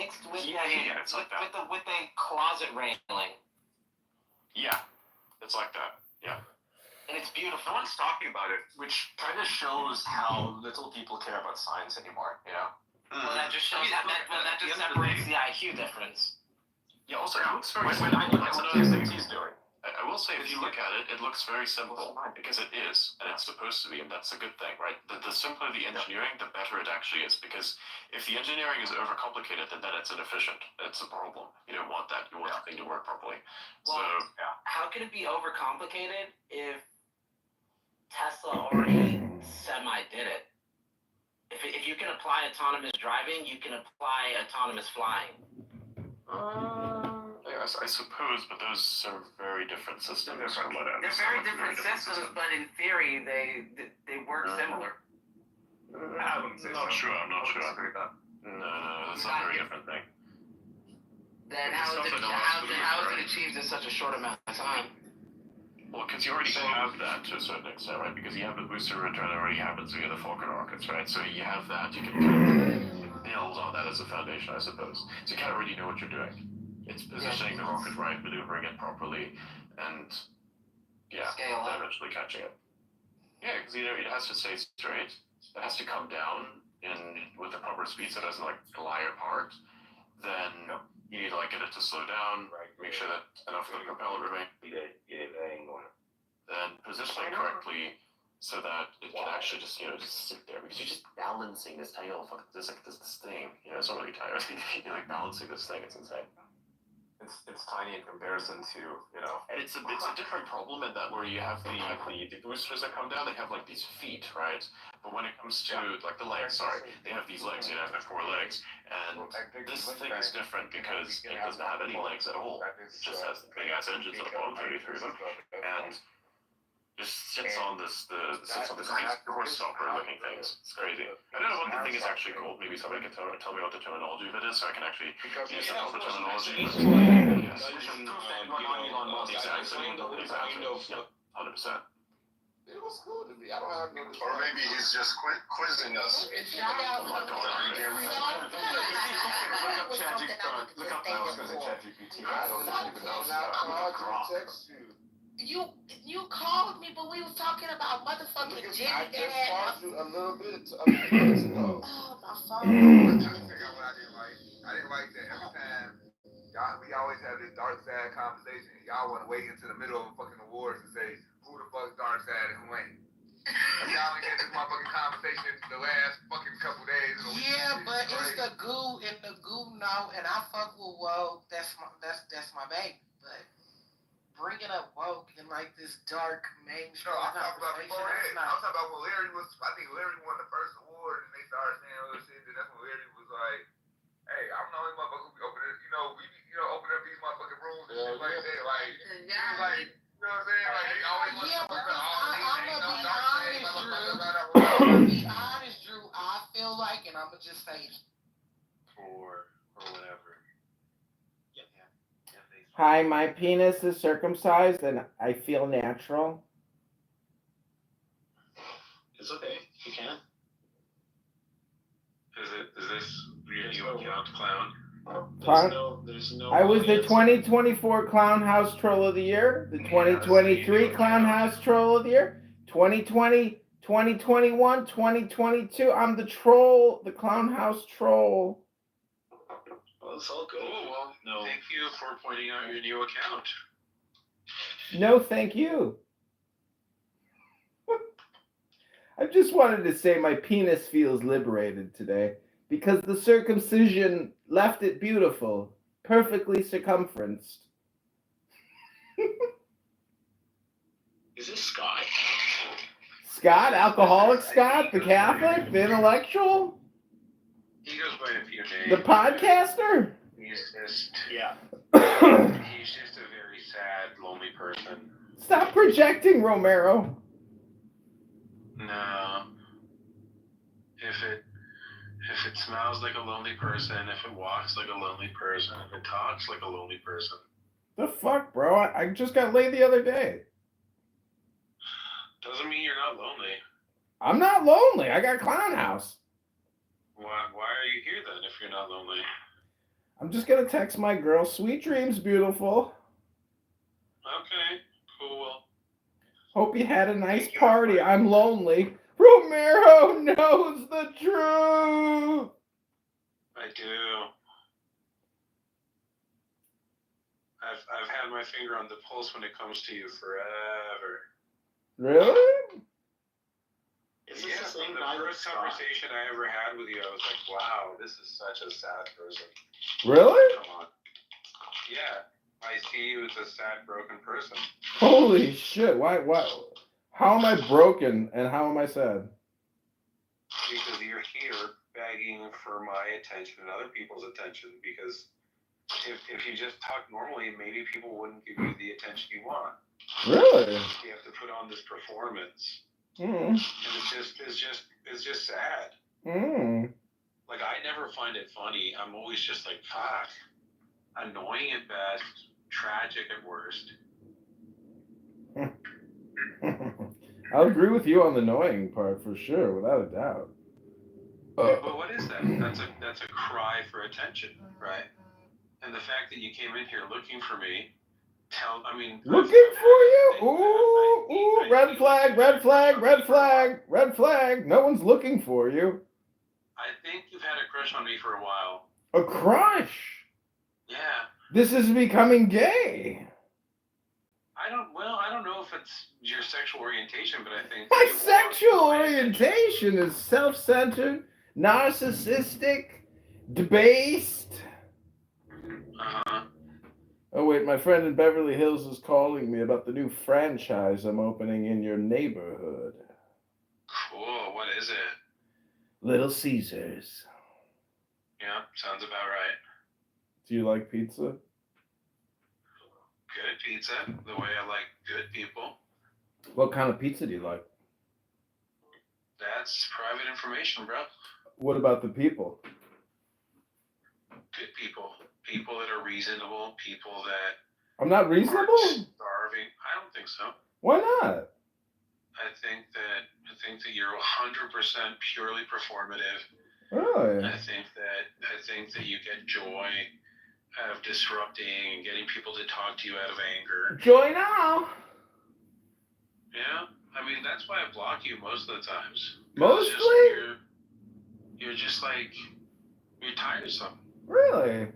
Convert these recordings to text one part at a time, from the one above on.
mixed with it's like that. with a closet railing. Yeah, it's like that. Yeah. And it's beautiful. No one's talking about it, which kind of shows how little people care about science anymore, you know? Well, that just shows that just separates the IQ difference. Yeah, also, it looks very simple. That's another thing he's doing. I will say, if you look at it, it looks very simple, because it is, and it's supposed to be, and that's a good thing, right? The simpler the engineering, the better it actually is, because if the engineering is overcomplicated, then it's inefficient. It's a problem. You don't want that. You want the thing to work properly. Well, how could it be overcomplicated if Tesla already semi-did it? If you can apply autonomous driving, you can apply autonomous flying. I suppose, but those are very different systems. They're very different systems, but in theory, they work similar. I'm not sure. No, that's a very different thing. Then how is it achieved in such a short amount of time? Well, because you already have that to a certain extent, right? Because you have the booster return already happens via the Falcon rockets, right? So you have that. You can build on that as a foundation, I suppose. So you kind of already know what you're doing. It's positioning the rocket right, maneuvering it properly, and eventually catching it. Yeah, because it has to stay straight. It has to come down with the proper speed so it doesn't fly apart. Then you need to get it to slow down, make sure that enough of the propeller remains. Then position it correctly so that it can actually just sit there, because you're just balancing this tiny little this thing. It's not really tiny. You're balancing this thing. It's insane. It's tiny in comparison to and it's a different problem in that where you have the boosters that come down, they have these feet, right? But when it comes to the legs, they have these legs, they have 4 legs, and this thing is different because it doesn't have any legs at all. It just has the big ass engines at the bottom, 33 of them, and just sits on this horse stopper looking things. It's crazy. I don't know what the thing is actually called. Maybe somebody can tell me what the terminology of it is, so I can actually use the proper terminology. Yes. Exactly. 100%. It was cool to me. I don't have no. Or maybe he's just quizzing us. Look up ChatGPT. I don't even know. You called me, but we was talking about motherfucking Jimmy Dad. I just called you a little bit ago. Oh, my phone. I'm trying to figure out what I didn't like. I didn't like that every time we always have this dark side conversation. Y'all want to wait into the middle of a fucking awards and say who the fuck's dark side and who ain't. Y'all ain't had this motherfucking conversation the last fucking couple days. Yeah, but it's the goo and the goo no, and I fuck with woke. That's my baby, but. Bringing up woke in this dark mainstream. No, I'm talking about before that. I'm talking about when Larry was. I think Larry won the first award, and they started saying other shit. And that's when Larry was like, "Hey, I'm the only motherfucker who be opening. Open up these motherfucking rooms and shit like that. You know what I'm saying? They always want to talk about all these. I'm gonna be honest, Drew. I feel like, and I'm gonna just say it. Or whatever. Hi, my penis is circumcised and I feel natural. It's okay. You can. Is this your new account, clown? There's no I was the 2024 Clown House Troll of the Year, the 2023 Clown House Troll of the Year, 2020, 2021, 2022. I'm the troll, the Clown House Troll. Well, it's all good. Oh, well, no. Thank you for pointing out your new account. No, thank you. I just wanted to say my penis feels liberated today because the circumcision left it beautiful, perfectly circumferenced. Is this Scott? Scott? Alcoholic Scott? The Catholic? The intellectual? He goes by a few names. The podcaster? He's just a very sad, lonely person. Stop projecting, Romero. No. If it smells like a lonely person, if it walks like a lonely person, if it talks like a lonely person. The fuck, bro? I just got laid the other day. Doesn't mean you're not lonely. I'm not lonely. I got Clown House. Why are you here then if you're not lonely? I'm just gonna text my girl. Sweet dreams, beautiful. Okay, cool. Hope you had a nice party. I'm lonely. Romero knows the truth. I do. I've had my finger on the pulse when it comes to you forever. Really? Is Yeah, this the same from the guy that first Scott? conversation I ever had with you, I was like, wow, this is such a sad person. Really? Come on. Yeah, I see you as a sad, broken person. Holy shit! Why? How am I broken and how am I sad? Because you're here begging for my attention and other people's attention. Because if you just talk normally, maybe people wouldn't give you the attention you want. Really? You have to put on this performance, Mm. and it's just sad. Mm. Like, I never find it funny. I'm always just like, fuck. Annoying at best, tragic at worst. I'll agree with you on the annoying part for sure, without a doubt. But what is that? That's a cry for attention, right? And the fact that you came in here looking for me, Looking for you? Ooh, red flag, red flag, red flag, red flag. No one's looking for you. I think you've had a crush on me for a while. A crush? Yeah. This is becoming gay. I don't know if it's your sexual orientation, but I think My sexual orientation is self-centered, narcissistic, debased. Uh-huh. Oh wait, my friend in Beverly Hills is calling me about the new franchise I'm opening in your neighborhood. Cool. What is it? Little Caesars. Yeah, sounds about right. Do you like pizza? Good pizza, the way I like good people. What kind of pizza do you like? That's private information, bro. What about the people? Good people. People that are reasonable. People that I'm not reasonable? aren't starving. I don't think so. Why not? I think that you're 100% purely performative. Really? I think that you get joy out of disrupting and getting people to talk to you out of anger. Joy now. Yeah, I mean that's why I block you most of the times. Mostly? You're just like you're tiresome. Really?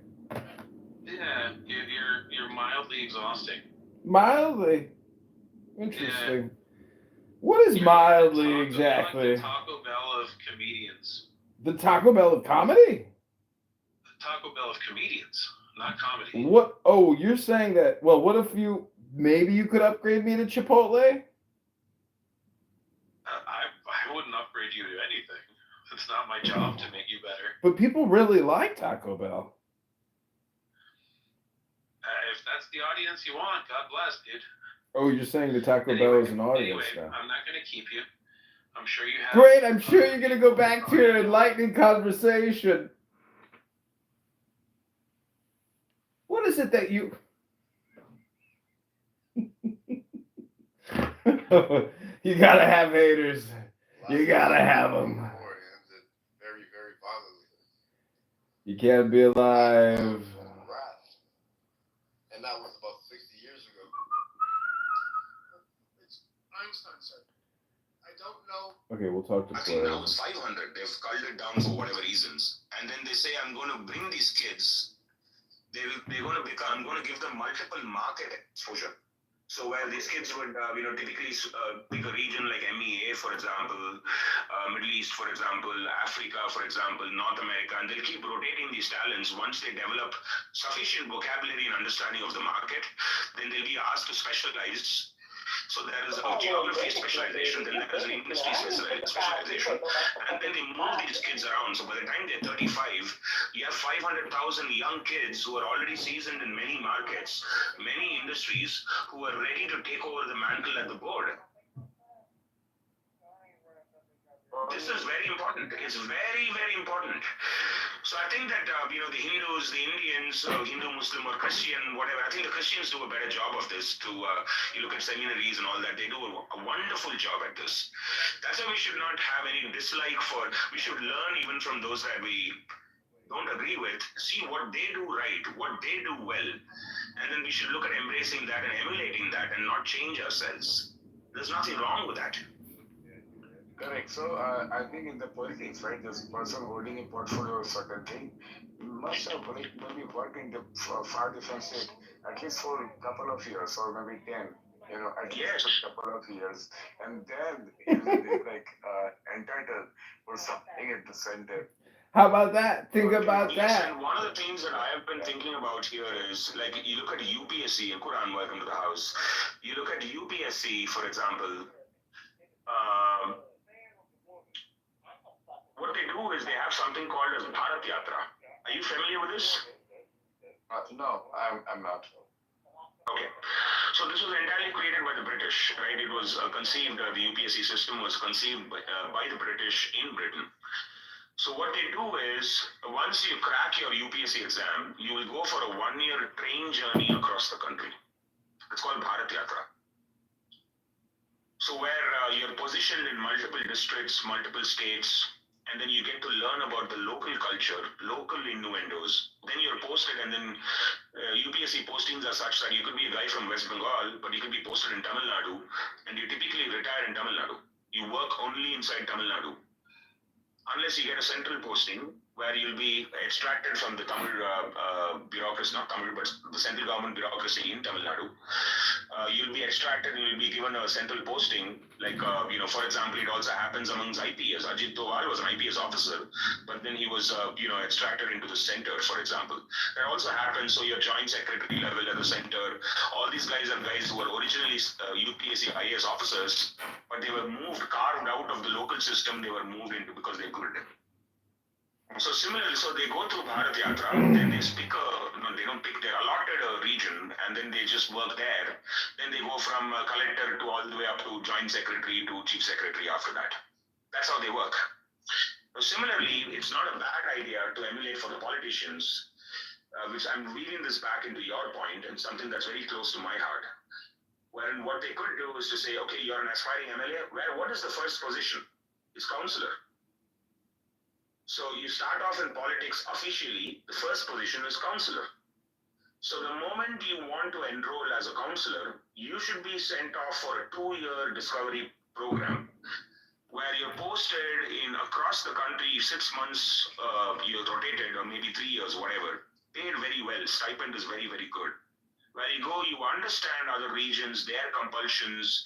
Yeah, you're mildly exhausting. Mildly? Interesting. What is mildly exactly? You're like the Taco Bell of comedians. The Taco Bell of comedy? The Taco Bell of comedians, not comedy. What? Oh, you're saying that. Well, what if maybe you could upgrade me to Chipotle? I wouldn't upgrade you to anything. It's not my job to make you better. But people really like Taco Bell. If that's the audience you want, God bless, dude. Oh, you're saying the Taco Bell is an audience now. I'm not going to keep you. I'm sure you have. Great, I'm sure you're going to go back to your enlightening conversation. What is it that you... You gotta have haters. You gotta have them. Very, very violently. You can't be alive. And that was about 60 years ago. It's Einstein said, I don't know. Okay, we'll talk to I think now players. it's 500. They've culled it down for whatever reasons. And then they say, I'm going to bring these kids. I'm going to give them multiple market exposure. So where these kids would, typically pick a region like MEA, for example, Middle East, for example, Africa, for example, North America, and they'll keep rotating these talents. Once they develop sufficient vocabulary and understanding of the market, then they'll be asked to specialize. So there is a geography specialization, then there is an industry specialization, and then they move these kids around. So by the time they're 35, you have 500,000 young kids who are already seasoned in many markets, many industries, who are ready to take over the mantle at the board. This is very important. It's very, very important. So I think that, the Hindus, the Indians, Hindu, Muslim, or Christian, whatever, I think the Christians do a better job of this. You look at seminaries and all that, they do a wonderful job at this. That's why we should not have any dislike we should learn even from those that we don't agree with, see what they do right, what they do well, and then we should look at embracing that and emulating that and not change ourselves. There's nothing wrong with that. Correct. So I think in the politics, right, this person holding a portfolio of certain thing must have like maybe worked in the far different state at least for a couple of years or maybe 10. At least a couple of years, and then he's like entitled for something at the center. How about that? Think about Yes, that. and one of the things that I have been thinking about here is like you look at UPSC, and Quran, welcome to the house. You look at UPSC, for example. What they do is they have something called as Bharat Yatra. Are you familiar with this? No, I'm not. Okay. So this was entirely created by the British, right? It was conceived, the UPSC system was conceived by the British in Britain. So what they do is, once you crack your UPSC exam, you will go for a 1-year train journey across the country. It's called Bharat Yatra. So where you're positioned in multiple districts, multiple states, and then you get to learn about the local culture, local innuendos. Then you're posted, and then UPSC postings are such that you could be a guy from West Bengal, but you could be posted in Tamil Nadu, and you typically retire in Tamil Nadu. You work only inside Tamil Nadu. Unless you get a central posting where you'll be extracted from the Tamil bureaucracy, not Tamil, but the central government bureaucracy in Tamil Nadu. You'll be extracted and you'll be given a central posting. Like, for example, it also happens amongst IPS. Ajit Doval was an IPS officer, but then he was, extracted into the center, for example. That also happens. So your joint secretary level at the center. All these guys are guys who were originally UPSC IAS officers, but they were carved out of the local system. They were moved into because they could. So similarly, so they go through Bharat Yatra, then they they don't pick, they're allotted a region, and then they just work there. Then they go from collector to all the way up to joint secretary to chief secretary after that. That's how they work. So similarly, it's not a bad idea to emulate for the politicians, which I'm reading this back into your point, and something that's very close to my heart. Wherein what they could do is to say, okay, you're an aspiring MLA, what is the first position? It's councillor. So you start off in politics officially, the first position is councillor. So the moment you want to enroll as a councillor, you should be sent off for a 2-year discovery program where you're posted in across the country, 6 months, you're rotated, or maybe 3 years, whatever. Paid very well, stipend is very, very good. Where you go, you understand other regions, their compulsions.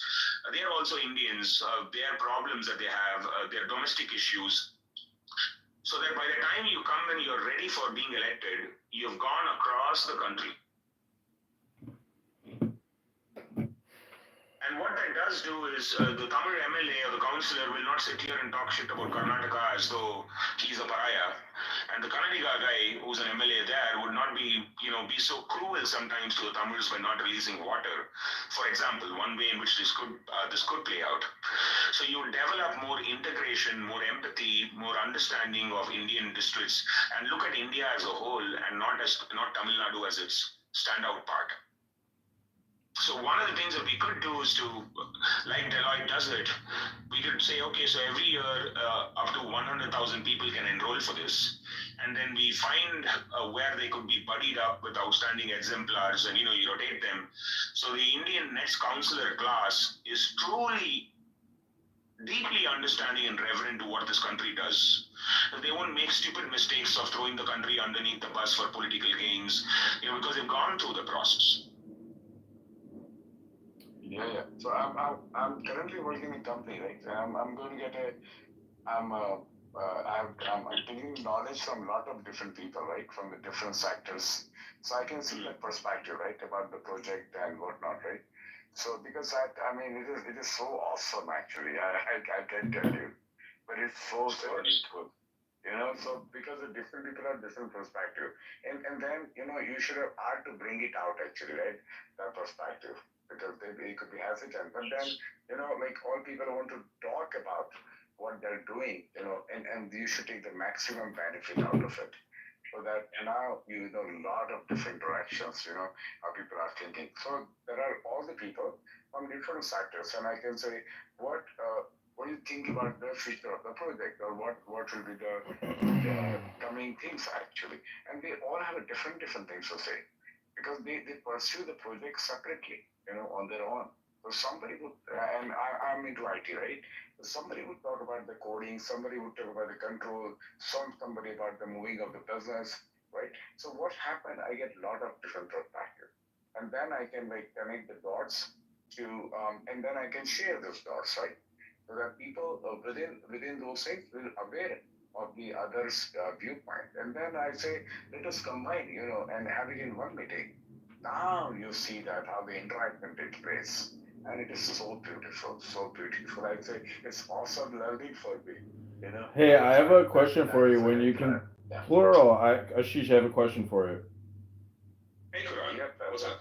They're also Indians, their problems that they have, their domestic issues. So that by the time you come and you're ready for being elected, you've gone across the country. And what that does do is the Tamil MLA or the councillor will not sit here and talk shit about Karnataka as though he's a pariah. And the Kannadiga guy who's an MLA there would not be so cruel sometimes to the Tamils by not releasing water. For example, one way in which this could play out. So you develop more integration, more empathy, more understanding of Indian districts, and look at India as a whole and not Tamil Nadu as its standout part. So one of the things that we could do is to, like Deloitte does it, we could say, okay, so every year up to 100,000 people can enroll for this. And then we find where they could be buddied up with outstanding exemplars and, you rotate them. So the Indian next councillor class is truly deeply understanding and reverent to what this country does. They won't make stupid mistakes of throwing the country underneath the bus for political gains, because they've gone through the process. Yeah. So I'm currently working in a company, right? I'm going to get I'm taking knowledge from a lot of different people, right, from the different sectors. So I can see that perspective, right, about the project and whatnot, right? So because it is so awesome actually. I can tell you, but it's so equal. So because the different people have different perspective, and then you should have hard to bring it out actually, right? That perspective, because they could be hesitant, but then like all people want to talk about what they're doing, and you should take the maximum benefit out of it. So that now you know a lot of different directions, how people are thinking. So there are all the people from different sectors, and I can say what what do you think about the future of the project, or what will be the coming things actually? And they all have a different things to say, because they pursue the project separately, on their own. So somebody would, and I'm into IT, right? So somebody would talk about the coding, somebody would talk about the control, somebody about the moving of the business, right? So what happened? I get a lot of different perspectives, and then I can like connect the dots to, and then I can share those dots, right? So that people within those things will aware of the other's viewpoint, and then I say, let us combine, and have it in one meeting. Now you see that how the interaction takes place, and it is so beautiful, so beautiful. I say it's awesome learning for me. Hey, I have a question for you. When you can plural, Ashish, I have a question for you. Hey, Quran, what's up?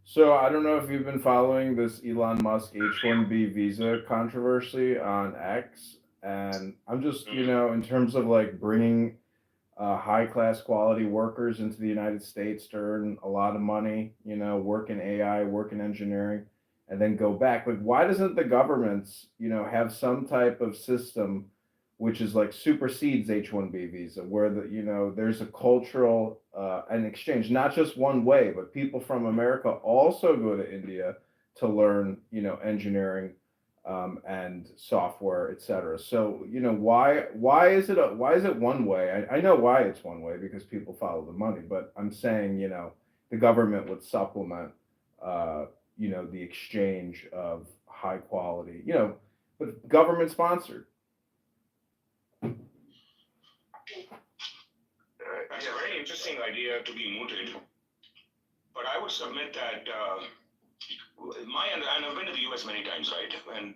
So I don't know if you've been following this Elon Musk H-1B visa controversy on X, and I'm just, in terms of like bringing high class quality workers into the United States to earn a lot of money, work in AI, work in engineering, and then go back. Like, why doesn't the governments, have some type of system which is like supersedes H-1B visa, where there's a cultural an exchange, not just one way, but people from America also go to India to learn, engineering and software, etc. So why is it one way? I know why it's one way, because people follow the money, but I'm saying the government would supplement the exchange of high quality, but government sponsored. That's a very interesting idea to be mooted, but I would submit that and I've been to the US many times, right? And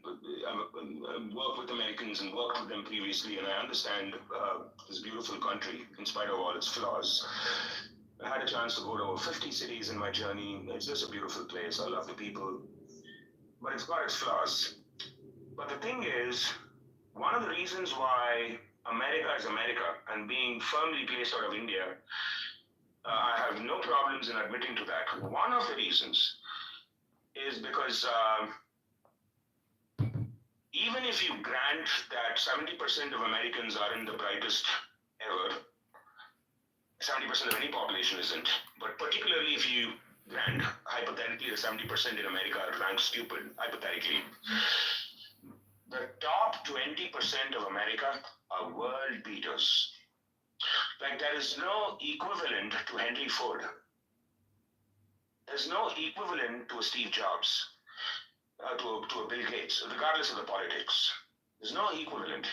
I've worked with Americans and worked with them previously, and I understand this beautiful country in spite of all its flaws. I had a chance to go to over 50 cities in my journey. It's just a beautiful place. I love the people, but it's got its flaws. But the thing is, one of the reasons why America is America and being firmly placed out of India, I have no problems in admitting to that. One of the reasons is because even if you grant that 70% of Americans aren't the brightest ever, 70% of any population isn't, but particularly if you grant hypothetically that 70% in America are ranked stupid, hypothetically, the top 20% of America are world beaters. Like, there is no equivalent to Henry Ford. There's no equivalent to a Steve Jobs, to a Bill Gates, regardless of the politics. There's no equivalent.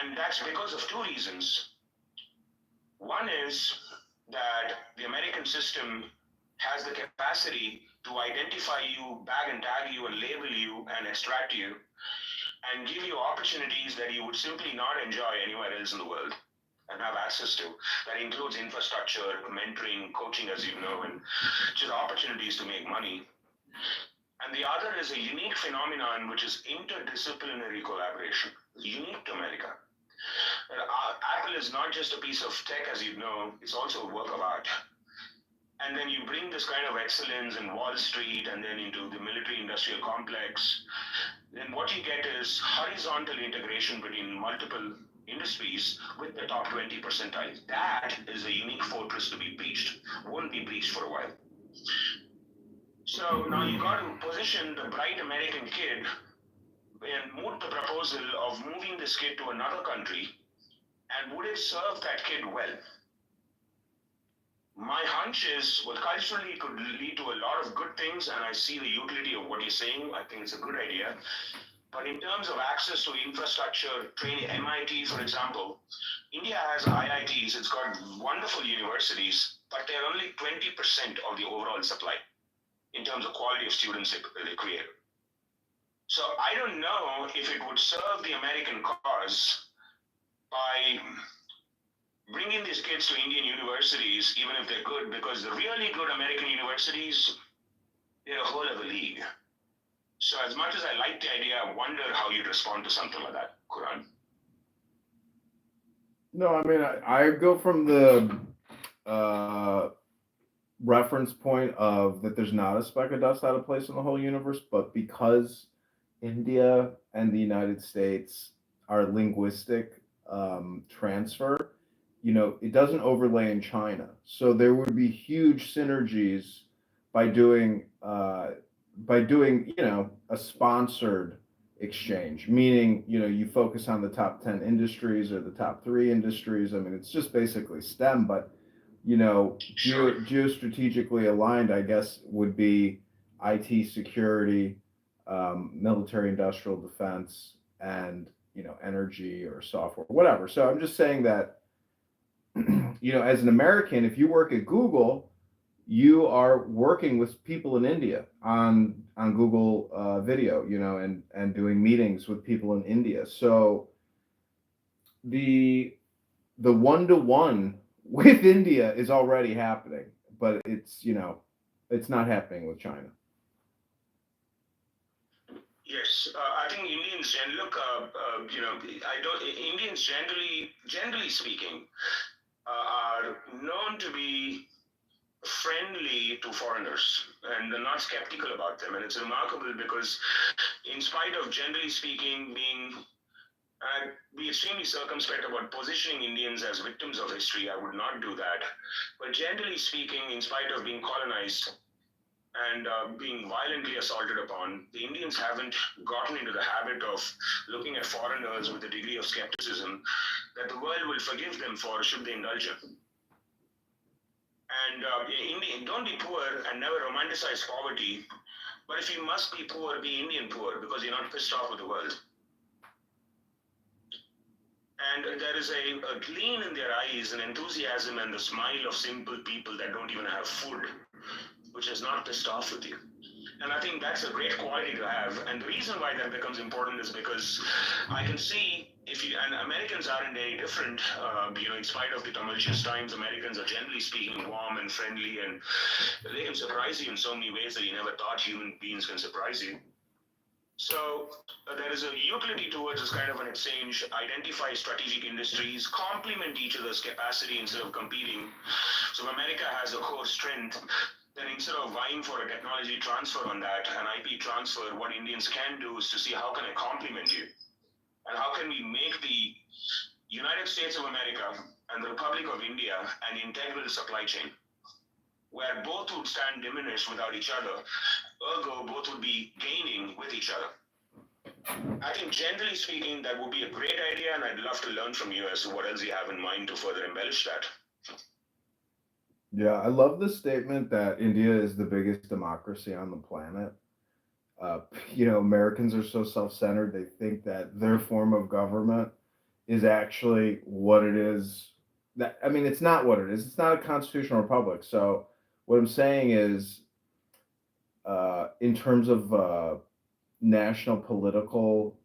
And that's because of two reasons. One is that the American system has the capacity to identify you, bag and tag you, and label you, and extract you, and give you opportunities that you would simply not enjoy anywhere else in the world and have access to. That includes infrastructure, mentoring, coaching, as you know, and just opportunities to make money. And the other is a unique phenomenon, which is interdisciplinary collaboration, unique to America. Apple is not just a piece of tech, as you know, it's also a work of art. And then you bring this kind of excellence in Wall Street and then into the military industrial complex, then what you get is horizontal integration between multiple industries with the top 20 percentile. That is a unique fortress to be breached. Won't be breached for a while. So now you got to position the bright American kid and moot the proposal of moving this kid to another country, and would it serve that kid well? My hunch is, well, culturally it could lead to a lot of good things, and I see the utility of what you're saying. I think it's a good idea. But in terms of access to infrastructure, training, MIT, for example, India has IITs, it's got wonderful universities, but they're only 20% of the overall supply in terms of quality of students they create. So I don't know if it would serve the American cause by bringing these kids to Indian universities, even if they're good, because the really good American universities, they're a whole other league. So as much as I like the idea, I wonder how you'd respond to something like that, Quran. No, I mean, I go from the reference point of that there's not a speck of dust out of place in the whole universe, but because India and the United States, our linguistic transfer, it doesn't overlay in China. So there would be huge synergies by doing a sponsored exchange, meaning you focus on the top 10 industries or the top 3 industries. I mean, it's just basically STEM, but geostrategically aligned, I guess, would be IT security, military industrial defense, and energy or software, whatever. So I'm just saying that as an American, if you work at Google, you are working with people in India on Google Video, and doing meetings with people in India. So the one-to-one with India is already happening, but it's not happening with China. Yes, I think Indians Indians generally speaking, are known to be friendly to foreigners and they're not skeptical about them. And it's remarkable because, in spite of generally speaking I'd be extremely circumspect about positioning Indians as victims of history. I would not do that. But generally speaking, in spite of being colonized and being violently assaulted upon, the Indians haven't gotten into the habit of looking at foreigners with a degree of skepticism that the world will forgive them for should they indulge it. And don't be poor and never romanticize poverty. But if you must be poor, be Indian poor because you're not pissed off with the world. And there is a gleam in their eyes, an enthusiasm and the smile of simple people that don't even have food, which is not pissed off with you. And I think that's a great quality to have. And the reason why that becomes important is because I can see and Americans aren't any different, in spite of the tumultuous times, Americans are generally speaking warm and friendly, and they can surprise you in so many ways that you never thought human beings can surprise you. So there is a utility towards this kind of an exchange, identify strategic industries, complement each other's capacity instead of competing. So if America has a core strength, then instead of vying for a technology transfer on that, an IP transfer, what Indians can do is to see how can I complement you? And how can we make the United States of America and the Republic of India an integral supply chain, where both would stand diminished without each other, ergo both would be gaining with each other. I think generally speaking, that would be a great idea, and I'd love to learn from you as to what else you have in mind to further embellish that. Yeah, I love the statement that India is the biggest democracy on the planet. Americans are so self-centered, they think that their form of government is actually what it is. It's not what it is. It's not a constitutional republic. So what I'm saying is, in terms of national political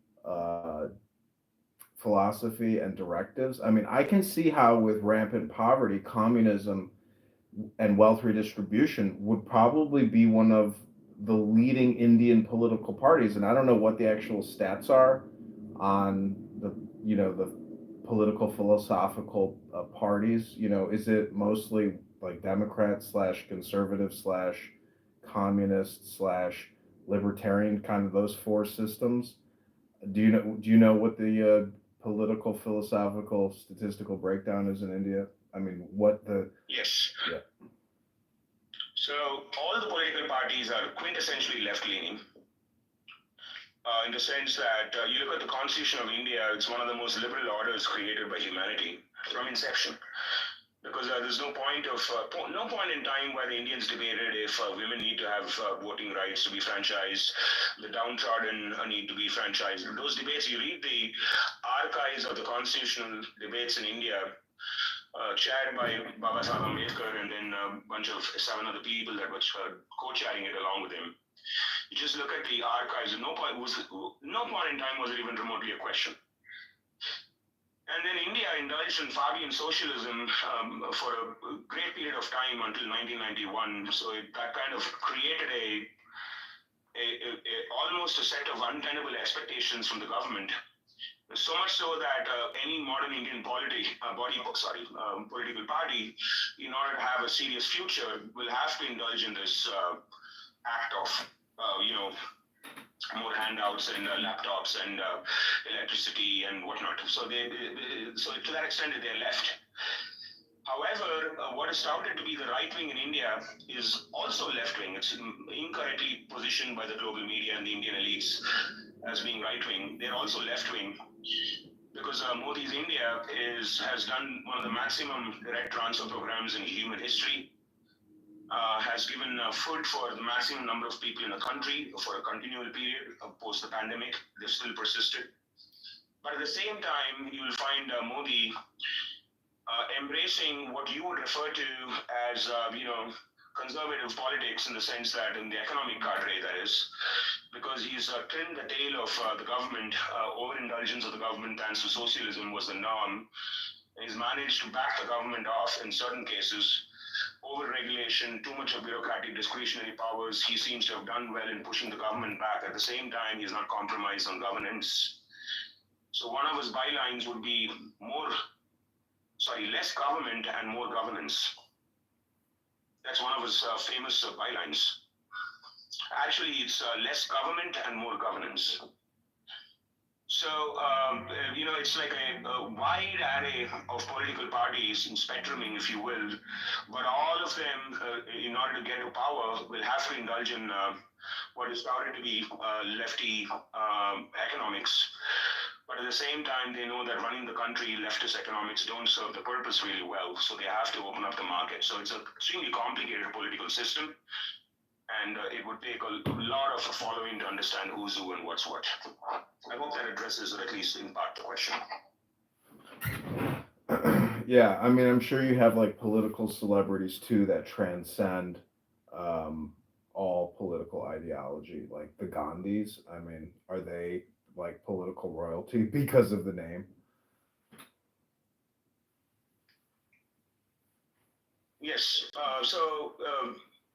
philosophy and directives, I can see how with rampant poverty, communism and wealth redistribution would probably be one of the leading Indian political parties. And I don't know what the actual stats are on the political philosophical parties. Is it mostly like Democrat / conservative / communist / libertarian, kind of those 4 systems? Do you know what the political philosophical statistical breakdown is in India? Yes. Yeah. So all the political parties are quintessentially left-leaning, in the sense that you look at the Constitution of India, it's one of the most liberal orders created by humanity from inception. Because there's no point in time where the Indians debated if women need to have voting rights to be franchised, the downtrodden need to be franchised. Those debates, you read the archives of the constitutional debates in India, chaired by Baba Saheb Ambedkar and then a bunch of 7 other people that were co-chairing it along with him. You just look at the archives, no point in time was it even remotely a question. And then India indulged in Fabian socialism for a great period of time until 1991. So that kind of created almost a set of untenable expectations from the government. So much so that any modern Indian political party, in order to have a serious future, will have to indulge in this act of, more handouts and laptops and electricity and whatnot. So so to that extent, they're left. However, what is touted to be the right wing in India is also left wing. It's incorrectly positioned by the global media and the Indian elites as being right wing. They're also left wing because Modi's India has done one of the maximum direct transfer programs in human history. Has given food for the maximum number of people in the country for a continual period post the pandemic. They've still persisted. But at the same time, you will find Modi embracing what you would refer to as, conservative politics in the sense that in the economic cadre, that is, because he's trimmed the tail of the government, overindulgence of the government thanks to socialism was the norm. And he's managed to back the government off in certain cases. Over-regulation, too much of bureaucratic discretionary powers. He seems to have done well in pushing the government back. At the same time, he's not compromised on governance. So one of his bylines would be less government and more governance. That's one of his famous bylines. Actually, it's less government and more governance. So, it's like a wide array of political parties in spectruming, if you will, but all of them, in order to get to power, will have to indulge in what is touted to be lefty economics. But at the same time, they know that running the country, leftist economics don't serve the purpose really well, so they have to open up the market. So it's an extremely complicated political system, and it would take a lot of following to understand who's who and what's what. I hope that addresses, or at least in part, the question. Yeah, I mean, I'm sure you have like political celebrities too that transcend all political ideology, like the Gandhis. I mean, are they like political royalty because of the name? Yes.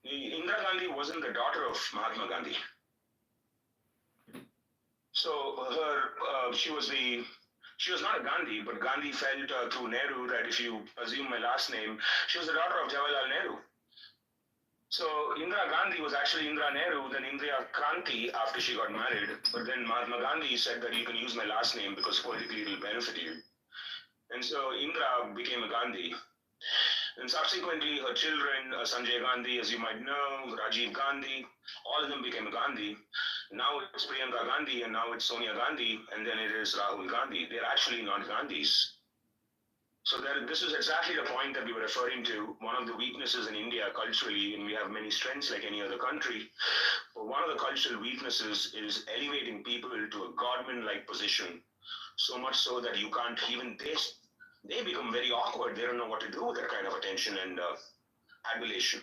Indira Gandhi wasn't the daughter of Mahatma Gandhi. So she was not a Gandhi, but Gandhi felt through Nehru that if you assume my last name, she was the daughter of Jawaharlal Nehru. So Indira Gandhi was actually Indira Nehru, then Indira Kranti after she got married. But then Mahatma Gandhi said that you can use my last name because politically it will benefit you. And so Indira became a Gandhi. And subsequently, her children, Sanjay Gandhi, as you might know, Rajiv Gandhi, all of them became a Gandhi. Now it's Priyanka Gandhi, and now it's Sonia Gandhi, and then it is Rahul Gandhi. They're actually not Gandhis. So this is exactly the point that we were referring to. One of the weaknesses in India culturally, and we have many strengths like any other country, but one of the cultural weaknesses is elevating people to a godman-like position, so much so that you can't even taste. They become very awkward. They don't know what to do with that kind of attention and adulation.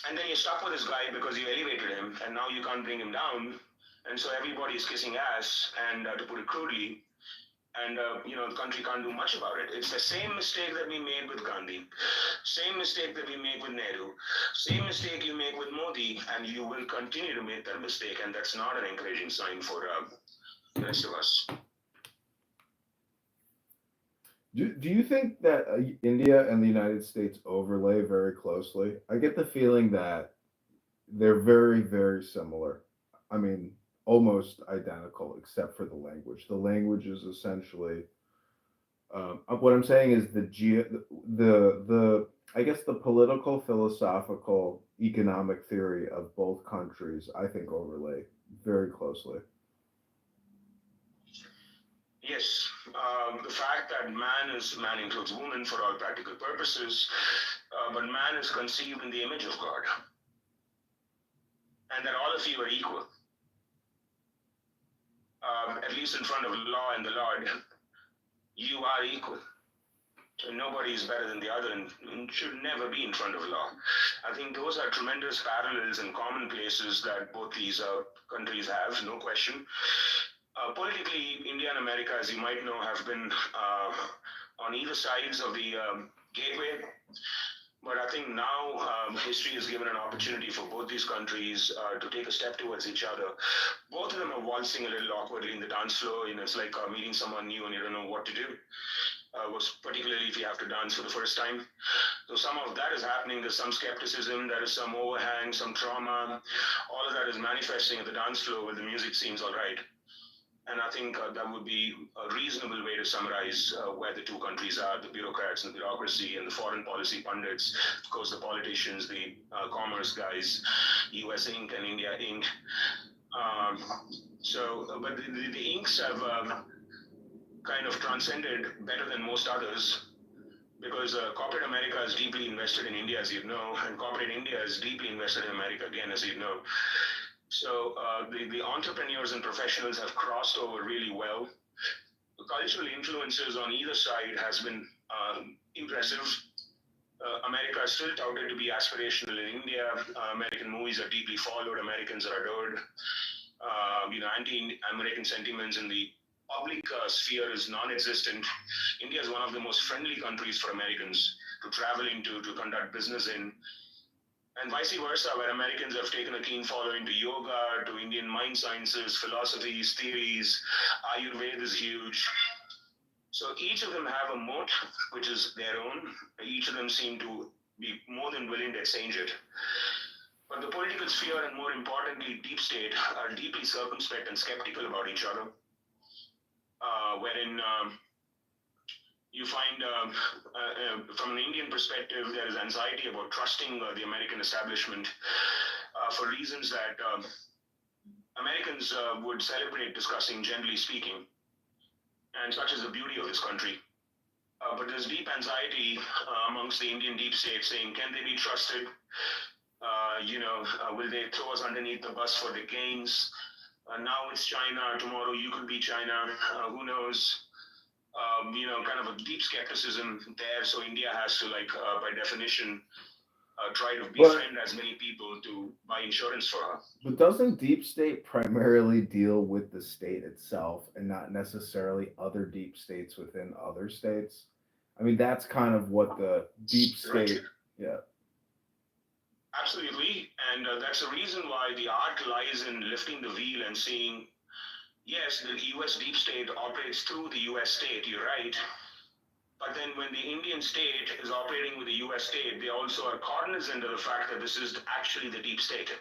And then you're stuck with this guy because you elevated him, and now you can't bring him down. And so everybody is kissing ass, and to put it crudely, and the country can't do much about it. It's the same mistake that we made with Gandhi, same mistake that we make with Nehru, same mistake you make with Modi, and you will continue to make that mistake, and that's not an encouraging sign for the rest of us. Do you think that India and the United States overlay very closely? I get the feeling that they're very, very similar. I mean, almost identical, except for the language. The language is essentially what I'm saying is the I guess the political, philosophical, economic theory of both countries, I think, overlay very closely. Yes, the fact that man includes woman for all practical purposes, but man is conceived in the image of God, and that all of you are equal, at least in front of law and the Lord. You are equal. And nobody is better than the other and should never be in front of law. I think those are tremendous parallels and commonplaces that both these countries have, no question. Politically, India and America, as you might know, have been on either sides of the gateway. But I think now history has given an opportunity for both these countries to take a step towards each other. Both of them are waltzing a little awkwardly in the dance floor. It's like meeting someone new and you don't know what to do. Particularly if you have to dance for the first time. So some of that is happening. There's some skepticism, there is some overhang, some trauma. All of that is manifesting at the dance floor where the music seems all right. And I think that would be a reasonable way to summarize where the two countries are, the bureaucrats and the bureaucracy and the foreign policy pundits, of course, the politicians, the commerce guys, US Inc. and India Inc. But the Incs have kind of transcended better than most others because corporate America is deeply invested in India, as you know, and corporate India is deeply invested in America, again, as you know. So the entrepreneurs and professionals have crossed over really well. The cultural influences on either side has been impressive. America is still touted to be aspirational in India. American movies are deeply followed. Americans are adored. Anti-American sentiments in the public sphere is non-existent. India is one of the most friendly countries for Americans to travel into, to conduct business in. And vice versa, where Americans have taken a keen following to yoga, to Indian mind sciences, philosophies, theories. Ayurveda is huge. So each of them have a moat, which is their own. Each of them seem to be more than willing to exchange it. But the political sphere, and more importantly, deep state, are deeply circumspect and skeptical about each other. Wherein you find, from an Indian perspective, there is anxiety about trusting the American establishment for reasons that Americans would celebrate discussing, generally speaking, and such is the beauty of this country. But there's deep anxiety amongst the Indian deep state saying, can they be trusted? Will they throw us underneath the bus for the gains? Now it's China, tomorrow you could be China, who knows? Kind of a deep skepticism there. So India has to, by definition, try to befriend as many people to buy insurance for her. But doesn't deep state primarily deal with the state itself and not necessarily other deep states within other states? I mean, that's kind of what the deep state, yeah. Absolutely, and that's the reason why the art lies in lifting the veil and seeing, yes, the US deep state operates through the US state, you're right. But then when the Indian state is operating with the US state, they also are cognizant of the fact that this is actually the deep state.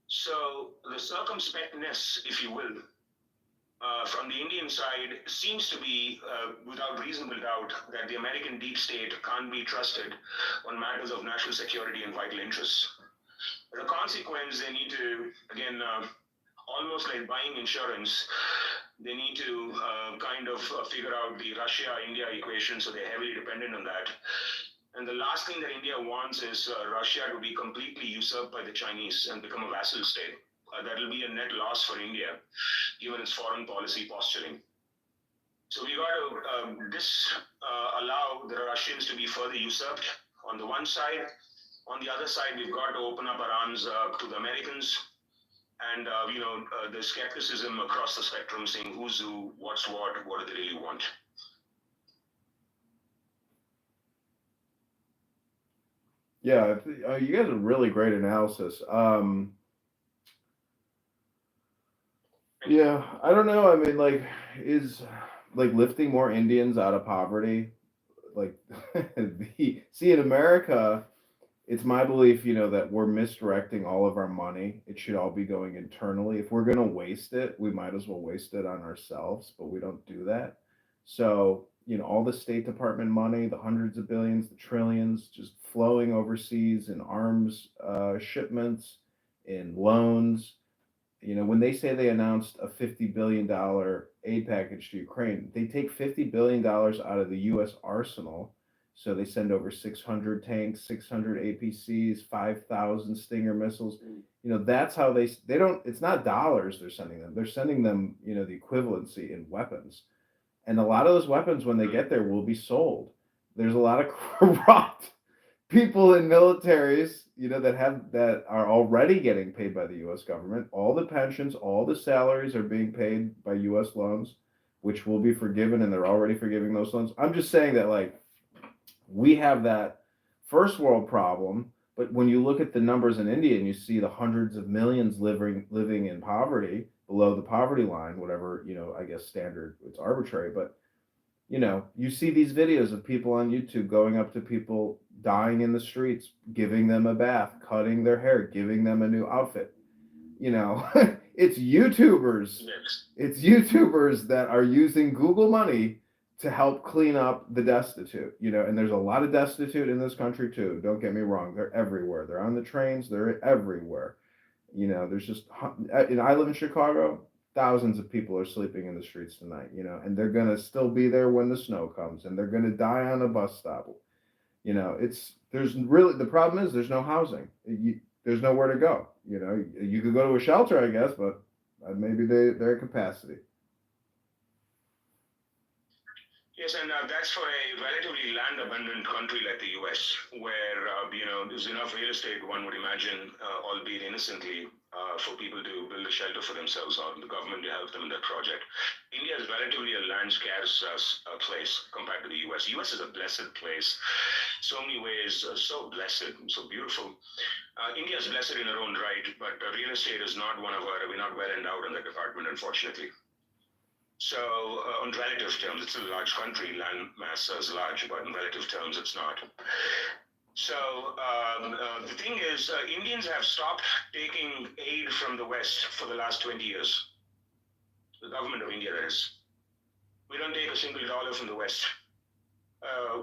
So the circumspectness, if you will, from the Indian side seems to be, without reasonable doubt, that the American deep state can't be trusted on matters of national security and vital interests. As a consequence, they need to, again, almost like buying insurance, they need to figure out the Russia-India equation, so they're heavily dependent on that. And the last thing that India wants is Russia to be completely usurped by the Chinese and become a vassal state. That will be a net loss for India, given its foreign policy posturing. So we got to allow the Russians to be further usurped on the one side. On the other side, we've got to open up our arms to the Americans and, the skepticism across the spectrum saying who's who, what's what do they really want. Yeah, you guys are really great analysis. Yeah, I don't know. I mean, is lifting more Indians out of poverty, like see in America, it's my belief, that we're misdirecting all of our money. It should all be going internally. If we're gonna waste it, we might as well waste it on ourselves, but we don't do that. So, all the State Department money, the hundreds of billions, the trillions, just flowing overseas in arms shipments, in loans. When they say they announced a $50 billion aid package to Ukraine, they take $50 billion out of the U.S. arsenal. So they send over 600 tanks, 600 APCs, 5,000 Stinger missiles. That's how they don't. It's not dollars they're sending them. They're sending them, the equivalency in weapons, and a lot of those weapons, when they get there, will be sold. There's a lot of corrupt people in militaries, that are already getting paid by the U.S. government. All the pensions, all the salaries are being paid by U.S. loans, which will be forgiven, and they're already forgiving those loans. I'm just saying that, we have that first world problem, but when you look at the numbers in India and you see the hundreds of millions living in poverty, below the poverty line, whatever, I guess standard, it's arbitrary, but You know, you see these videos of people on YouTube going up to people dying in the streets, giving them a bath, cutting their hair, giving them a new outfit. You know, it's YouTubers. Yes. It's YouTubers that are using Google money to help clean up the destitute. You know, and there's a lot of destitute in this country too. Don't get me wrong; they're everywhere. They're on the trains. They're everywhere. You know, there's just, and I live in Chicago. Thousands of people are sleeping in the streets tonight. You know, and they're gonna still be there when the snow comes, and they're gonna die on a bus stop. You know, there's really, the problem is there's no housing. There's nowhere to go. You know, you could go to a shelter, I guess, but maybe they're at capacity. Yes, and that's for a relatively land-abundant country like the U.S., where there's enough real estate, one would imagine, albeit innocently, for people to build a shelter for themselves, or the government to help them in that project. India is relatively a land-scarce place compared to the U.S. U.S. is a blessed place, so many ways, so blessed, so beautiful. India is blessed in her own right, but real estate is not one of our. We're not well endowed in that department, unfortunately. So, on relative terms, it's a large country. Land mass is large, but in relative terms, it's not. So, the thing is, Indians have stopped taking aid from the West for the last 20 years. The government of India, that is. We don't take a single dollar from the West.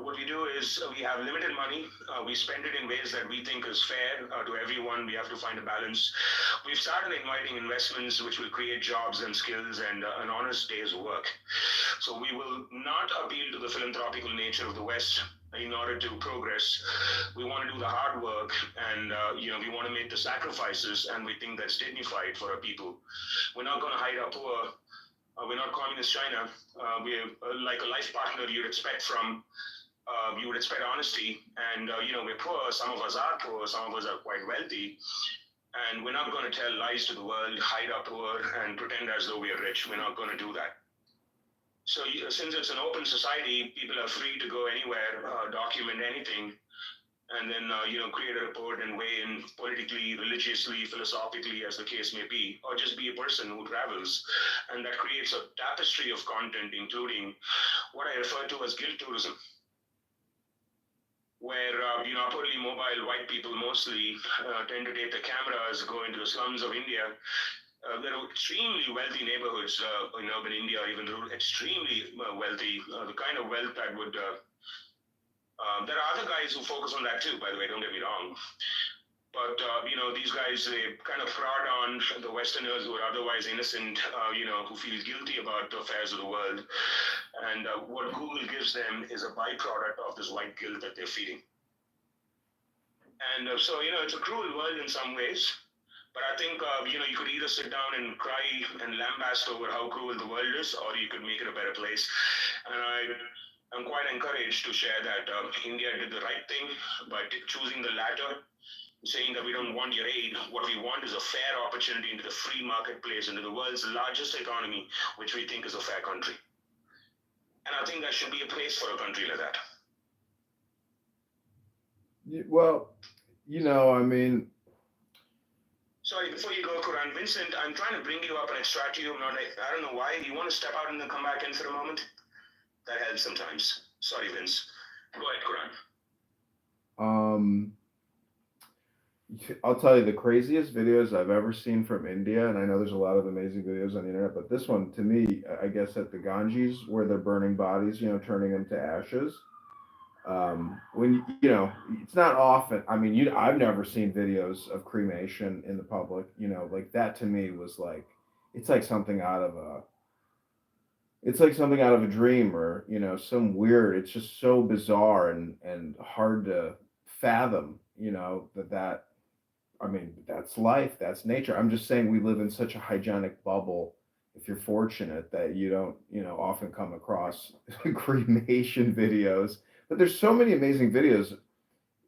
What we do is we have limited money. We spend it in ways that we think is fair to everyone. We have to find a balance. We've started inviting investments which will create jobs and skills and an honest day's work. So we will not appeal to the philanthropical nature of the West in order to progress. We want to do the hard work, and we want to make the sacrifices, and we think that's dignified for our people. We're not going to hide our poor. We're not communist China. We're like a life partner you'd expect from, you would expect honesty. And, we're poor. Some of us are poor. Some of us are quite wealthy. And we're not going to tell lies to the world, hide our poor, and pretend as though we are rich. We're not going to do that. So since it's an open society, people are free to go anywhere, document anything, and then create a report and weigh in politically, religiously, philosophically, as the case may be, or just be a person who travels. And that creates a tapestry of content, including what I refer to as guilt tourism, where poorly mobile white people mostly tend to take the cameras, go into the slums of India. There are extremely wealthy neighborhoods in urban India, even extremely wealthy, the kind of wealth that would there are other guys who focus on that too, by the way, don't get me wrong. But, these guys, they kind of prod on the Westerners who are otherwise innocent, who feel guilty about the affairs of the world. And what Google gives them is a byproduct of this white guilt that they're feeding. And so, it's a cruel world in some ways. But I think, you could either sit down and cry and lambast over how cruel the world is, or you could make it a better place. And I'm quite encouraged to share that India did the right thing by choosing the latter, saying that we don't want your aid. What we want is a fair opportunity into the free marketplace, into the world's largest economy, which we think is a fair country. And I think there should be a place for a country like that. Well, I mean. Sorry, before you go, Quran, Vincent, I'm trying to bring you up and extract you. I don't know why. You want to step out and then come back in for a moment? That helps sometimes. Sorry, Vince. Go ahead, Quran. I'll tell you the craziest videos I've ever seen from India, and I know there's a lot of amazing videos on the internet, but this one, to me, I guess at the Ganges, where they're burning bodies, turning them to ashes. When it's not often. I mean, I've never seen videos of cremation in the public. Like that to me was like, it's like something out of a dream, or some weird. It's just so bizarre and hard to fathom. That. I mean, that's life, that's nature. I'm just saying we live in such a hygienic bubble. If you're fortunate that you don't, often come across cremation videos, but there's so many amazing videos.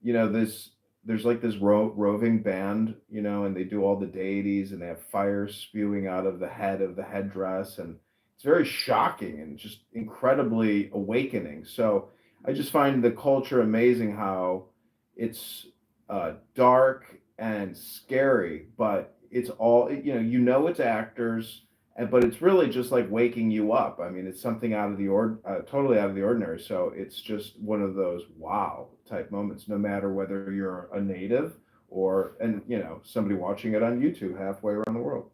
There's like this roving band, and they do all the deities, and they have fire spewing out of the headdress, and it's very shocking and just incredibly awakening. So I just find the culture amazing, how it's dark and scary, but it's all it's actors, but it's really just like waking you up. I mean, it's something out of the totally out of the ordinary. So it's just one of those wow type moments, no matter whether you're a native or somebody watching it on YouTube halfway around the world.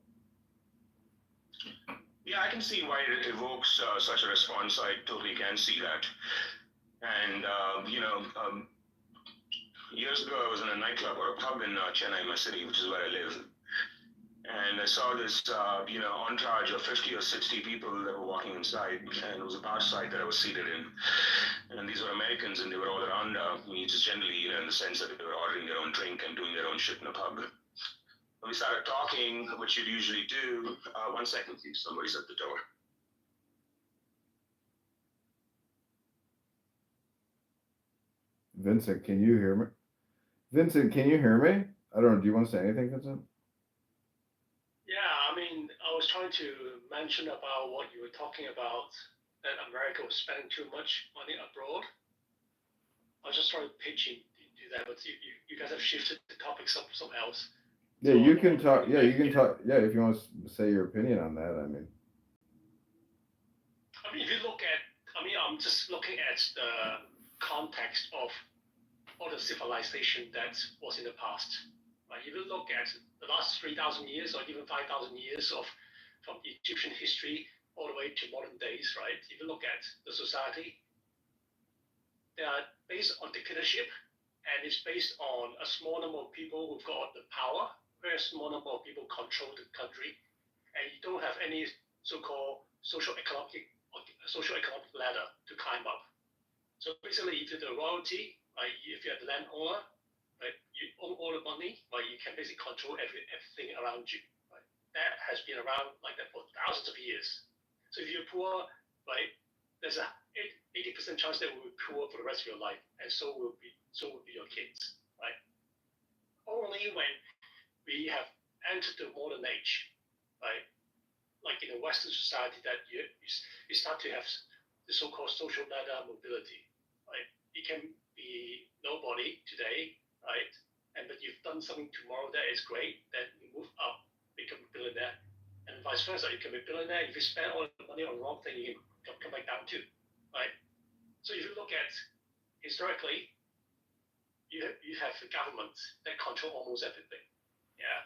Yeah, I can see why it evokes such a response. I totally can see that. And years ago, I was in a nightclub or a pub in Chennai, my city, which is where I live. And I saw this, entourage of 50 or 60 people that were walking inside, and it was a bar side that I was seated in. And these were Americans, and they were all around me, just generally, in the sense that they were ordering their own drink and doing their own shit in a pub. We started talking, which you'd usually do. 1 second, please. Somebody's at the door. Vincent, can you hear me? Vincent, can you hear me? I don't know. Do you want to say anything, Vincent? Yeah, I mean, I was trying to mention about what you were talking about, that America was spending too much money abroad. I was just trying to pitch into that, but you guys have shifted the topic somewhere else. Yeah, So you can talk. Yeah, you can talk. Yeah, if you want to say your opinion on that, I mean, if you look at, I'm just looking at the context of all the civilization that was in the past. Right? If you look at the last 3,000 years or even 5,000 years from Egyptian history all the way to modern days, right? If you look at the society, they are based on dictatorship, and it's based on a small number of people who've got the power, very small number of people control the country, and you don't have any so-called social economic ladder to climb up. So basically, if you're the royalty, right, if you're the landowner, right, you own all the money, right, you can basically control everything around you. Right? That has been around like that for thousands of years. So if you're poor, right, there's a 80% chance that you will be poor for the rest of your life, and so will be your kids, right? Only when we have entered the modern age, right, like in a Western society, that you start to have the so-called social ladder mobility, right? You can be nobody today, right? But you've done something tomorrow that is great, then you move up, become a billionaire, and vice versa. You can be a billionaire if you spend all the money on the wrong thing, you can come back down too, right? So if you look at historically, you have the government that control almost everything, yeah.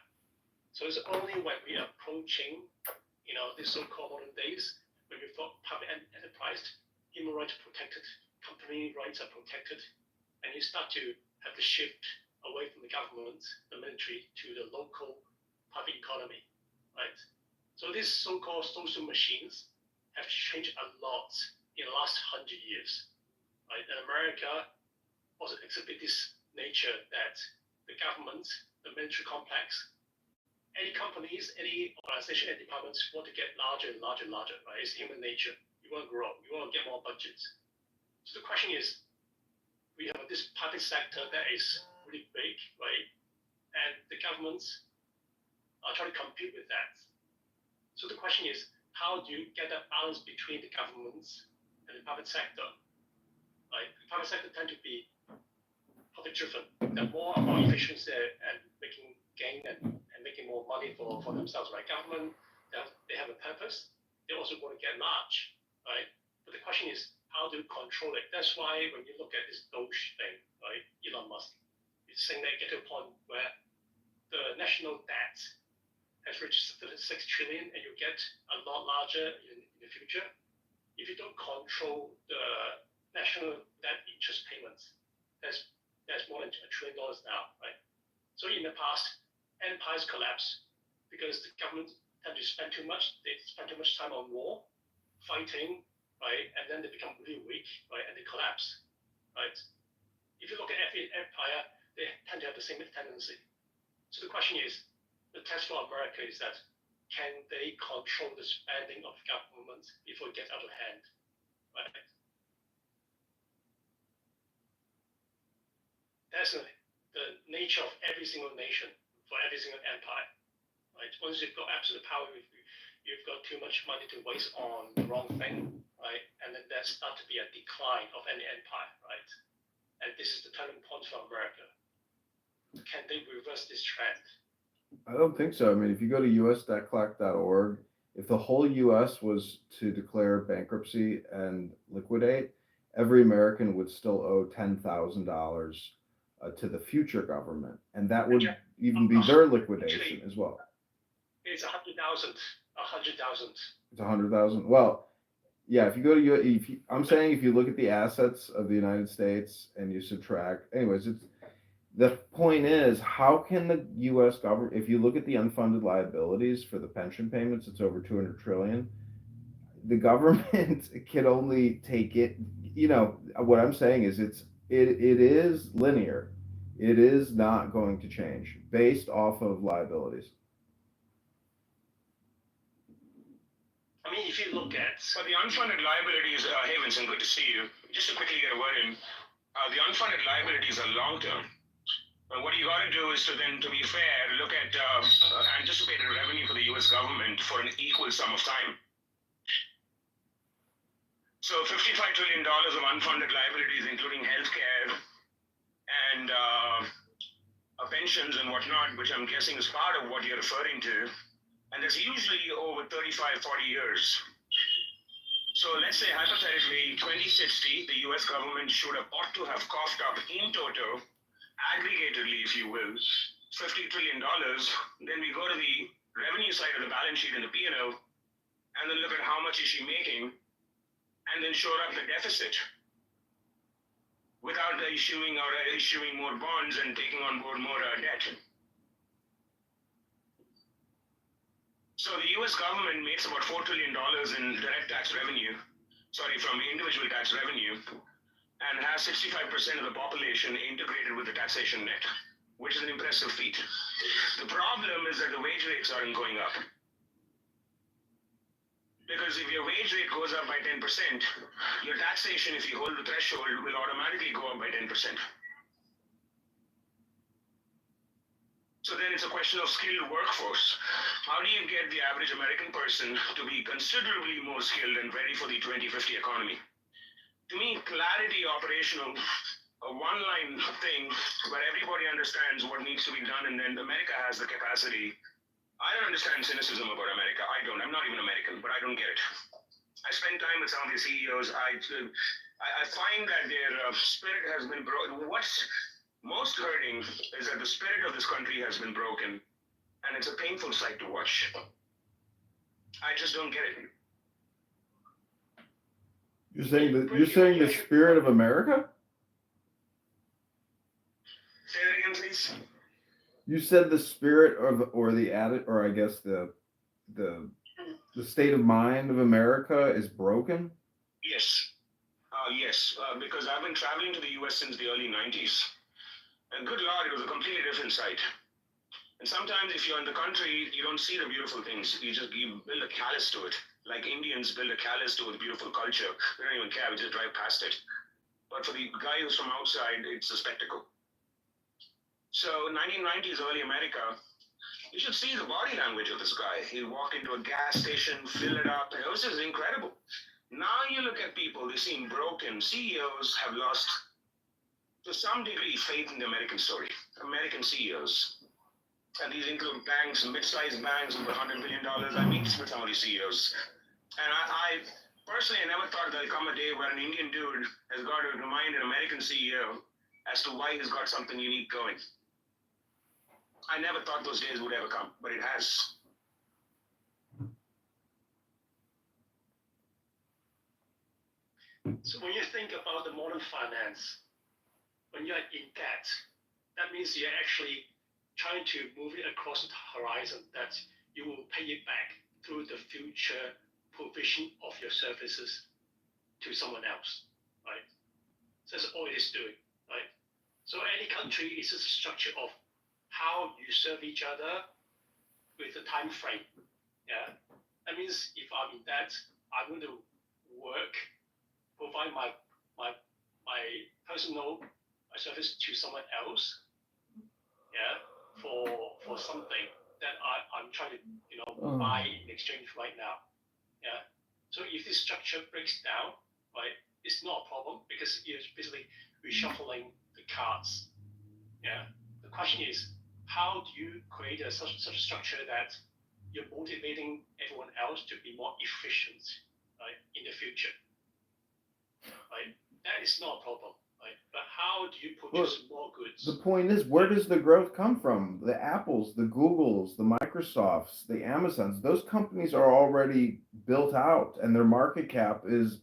So it's only when we are approaching, the so-called modern days, when we thought public enterprise, human rights are protected, company rights are protected, and you start to have the shift away from the government, the military, to the local public economy, right? So these so-called social machines have changed a lot in the last 100 years, right? And America also exhibit this nature that the government, the military complex, any companies, any organization, any departments want to get larger and larger and larger, right? It's human nature. You want to grow. You want to get more budgets. So the question is, we have this public sector that is really big, right? And the governments are trying to compete with that. So the question is, how do you get that balance between the governments and the public sector? Right? The public sector tend to be profit-driven. They're more about efficiency and making gain and making more money for themselves, right? Government, they have a purpose. They also want to get large, right? But the question is, how do you control it? That's why when you look at this Doge thing, right, Elon Musk is saying that get to a point where the national debt has reached 6 trillion, and you get a lot larger in the future if you don't control the national debt interest payments. There's more than $1 trillion now, right? So in the past, empires collapse because the government tend to spend too much. They spend too much time on war, fighting, right? And then they become really weak, right? And they collapse, right? If you look at every empire, they tend to have the same tendency. So the question is, the test for America is that can they control the spending of government before it gets out of hand, right? That's the nature of every single nation for every single empire, right? Once you've got absolute power, you've got too much money to waste on the wrong thing, right? And then there starts to be a decline of any empire, right? And this is the turning point for America. Can they reverse this trend? I don't think so. I mean, if you go to us.clock.org If the whole U.S. was to declare bankruptcy and liquidate, every American would still owe $10,000 to the future government, and that would even be their liquidation as well. It's 100,000. 100,000. It's 100,000. Well, yeah. If you go to I'm saying if you look at the assets of the United States and you subtract, anyways, it's the point is how can the U.S. government, if you look at the unfunded liabilities for the pension payments, it's over 200 trillion. The government can only take it. What I'm saying is it is linear. It is not going to change based off of liabilities. I mean, if you look at. But the unfunded liabilities, hey Vincent, good to see you. Just to quickly get a word in, the unfunded liabilities are long term. But what you got to do is to be fair, look at anticipated revenue for the U.S. government for an equal sum of time. So $55 trillion of unfunded liabilities, including healthcare and pensions and whatnot, which I'm guessing is part of what you're referring to. And that's usually over 35, 40 years. So let's say hypothetically, 2060, the US government should have ought to have coughed up in toto, aggregatedly, if you will, $50 trillion. Then we go to the revenue side of the balance sheet in the P&L, and then look at how much is she making, and then shore up the deficit without issuing more bonds and taking on board more debt. So the U.S. government makes about $4 trillion in direct tax revenue, from individual tax revenue, and has 65% of the population integrated with the taxation net, which is an impressive feat. The problem is that the wage rates aren't going up. Because if your wage rate goes up by 10%, your taxation, if you hold the threshold, will automatically go up by 10%. So then it's a question of skilled workforce. How do you get the average American person to be considerably more skilled and ready for the 2050 economy? To me, clarity, operational, a one-line thing where everybody understands what needs to be done, and then America has the capacity. I don't understand cynicism about America. I don't. I'm not even American, but I don't get it. I spend time with some of the CEOs. I find that their spirit has been broken. What's most hurting is that the spirit of this country has been broken, and it's a painful sight to watch. I just don't get it. You're saying the spirit of America? Say that again, please. You said the spirit or the attitude, or I guess the state of mind of America is broken? Yes. Yes, because I've been traveling to the U.S. since the early 90s. And good Lord, it was a completely different sight. And sometimes if you're in the country, you don't see the beautiful things. You build a callus to it. Like Indians build a callus to a beautiful culture. They don't even care, we just drive past it. But for the guy who's from outside, it's a spectacle. So 1990s, early America, you should see the body language of this guy. He'd walk into a gas station, fill it up. It was just incredible. Now you look at people, they seem broken. CEOs have lost, to some degree, faith in the American story. American CEOs. And these include banks, mid-sized banks with $100 billion. I meet with some of these CEOs. And I personally never thought there'll come a day where an Indian dude has got to remind an American CEO as to why he's got something unique going. I never thought those days would ever come, but it has. So when you think about the modern finance, when you're in debt, that means you're actually trying to move it across the horizon, that you will pay it back through the future provision of your services to someone else, right? So that's all it is doing, right? So any country is a structure of how you serve each other with a time frame. Yeah, that means if I'm in debt, I'm going to work, provide my personal service to someone else. Yeah, for something that I'm trying to buy in exchange right now. Yeah. So if this structure breaks down, right, it's not a problem because it's basically reshuffling the cards. Yeah. The question is, how do you create such a structure that you're motivating everyone else to be more efficient, right, in the future, right? That is not a problem, right? But how do you produce more goods? The point is, where does the growth come from? The Apples, the Googles, the Microsofts, the Amazons, those companies are already built out and their market cap is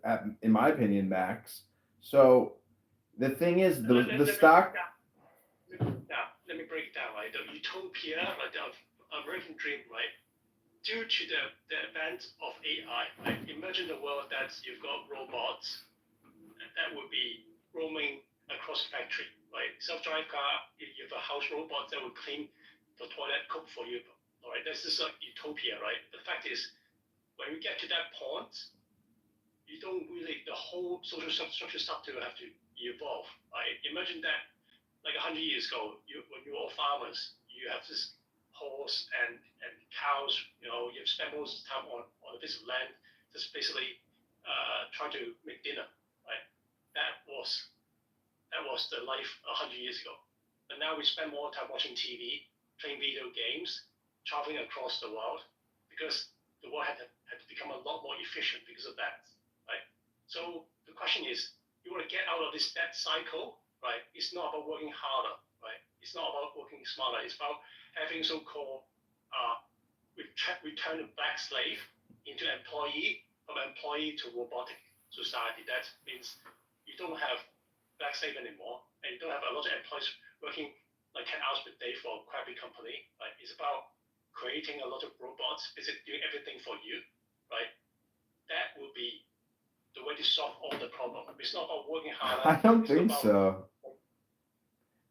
at, in my opinion, max. So the thing is, the stock. Let me break it down, right? The utopia, right, the American dream, right? Due to the advent of AI, right? Imagine the world that you've got robots that would be roaming across the factory, right? Self-drive car, you have a house robot that will clean the toilet, cook for you, all right? This is a utopia, right? The fact is, when we get to that point, you don't really, the whole social structure start to have to evolve, right? Imagine that like 100 years ago, when you were all farmers, you have this horse and cows, you know, you have spent most of the time on a piece of land, just basically trying to make dinner, right? That was the life 100 years ago. But now we spend more time watching TV, playing video games, traveling across the world, because the world had to become a lot more efficient because of that, right? So the question is, you want to get out of this debt cycle, right? It's not about working harder, right? It's not about working smarter. It's about having so-called return a black slave into employee, from employee to robotic society. That means you don't have black slave anymore, and you don't have a lot of employees working like 10 hours per day for a crappy company, right? It's about creating a lot of robots, basically doing everything for you, right? That will be the way to solve all the problem. It's not about working harder. I don't think so.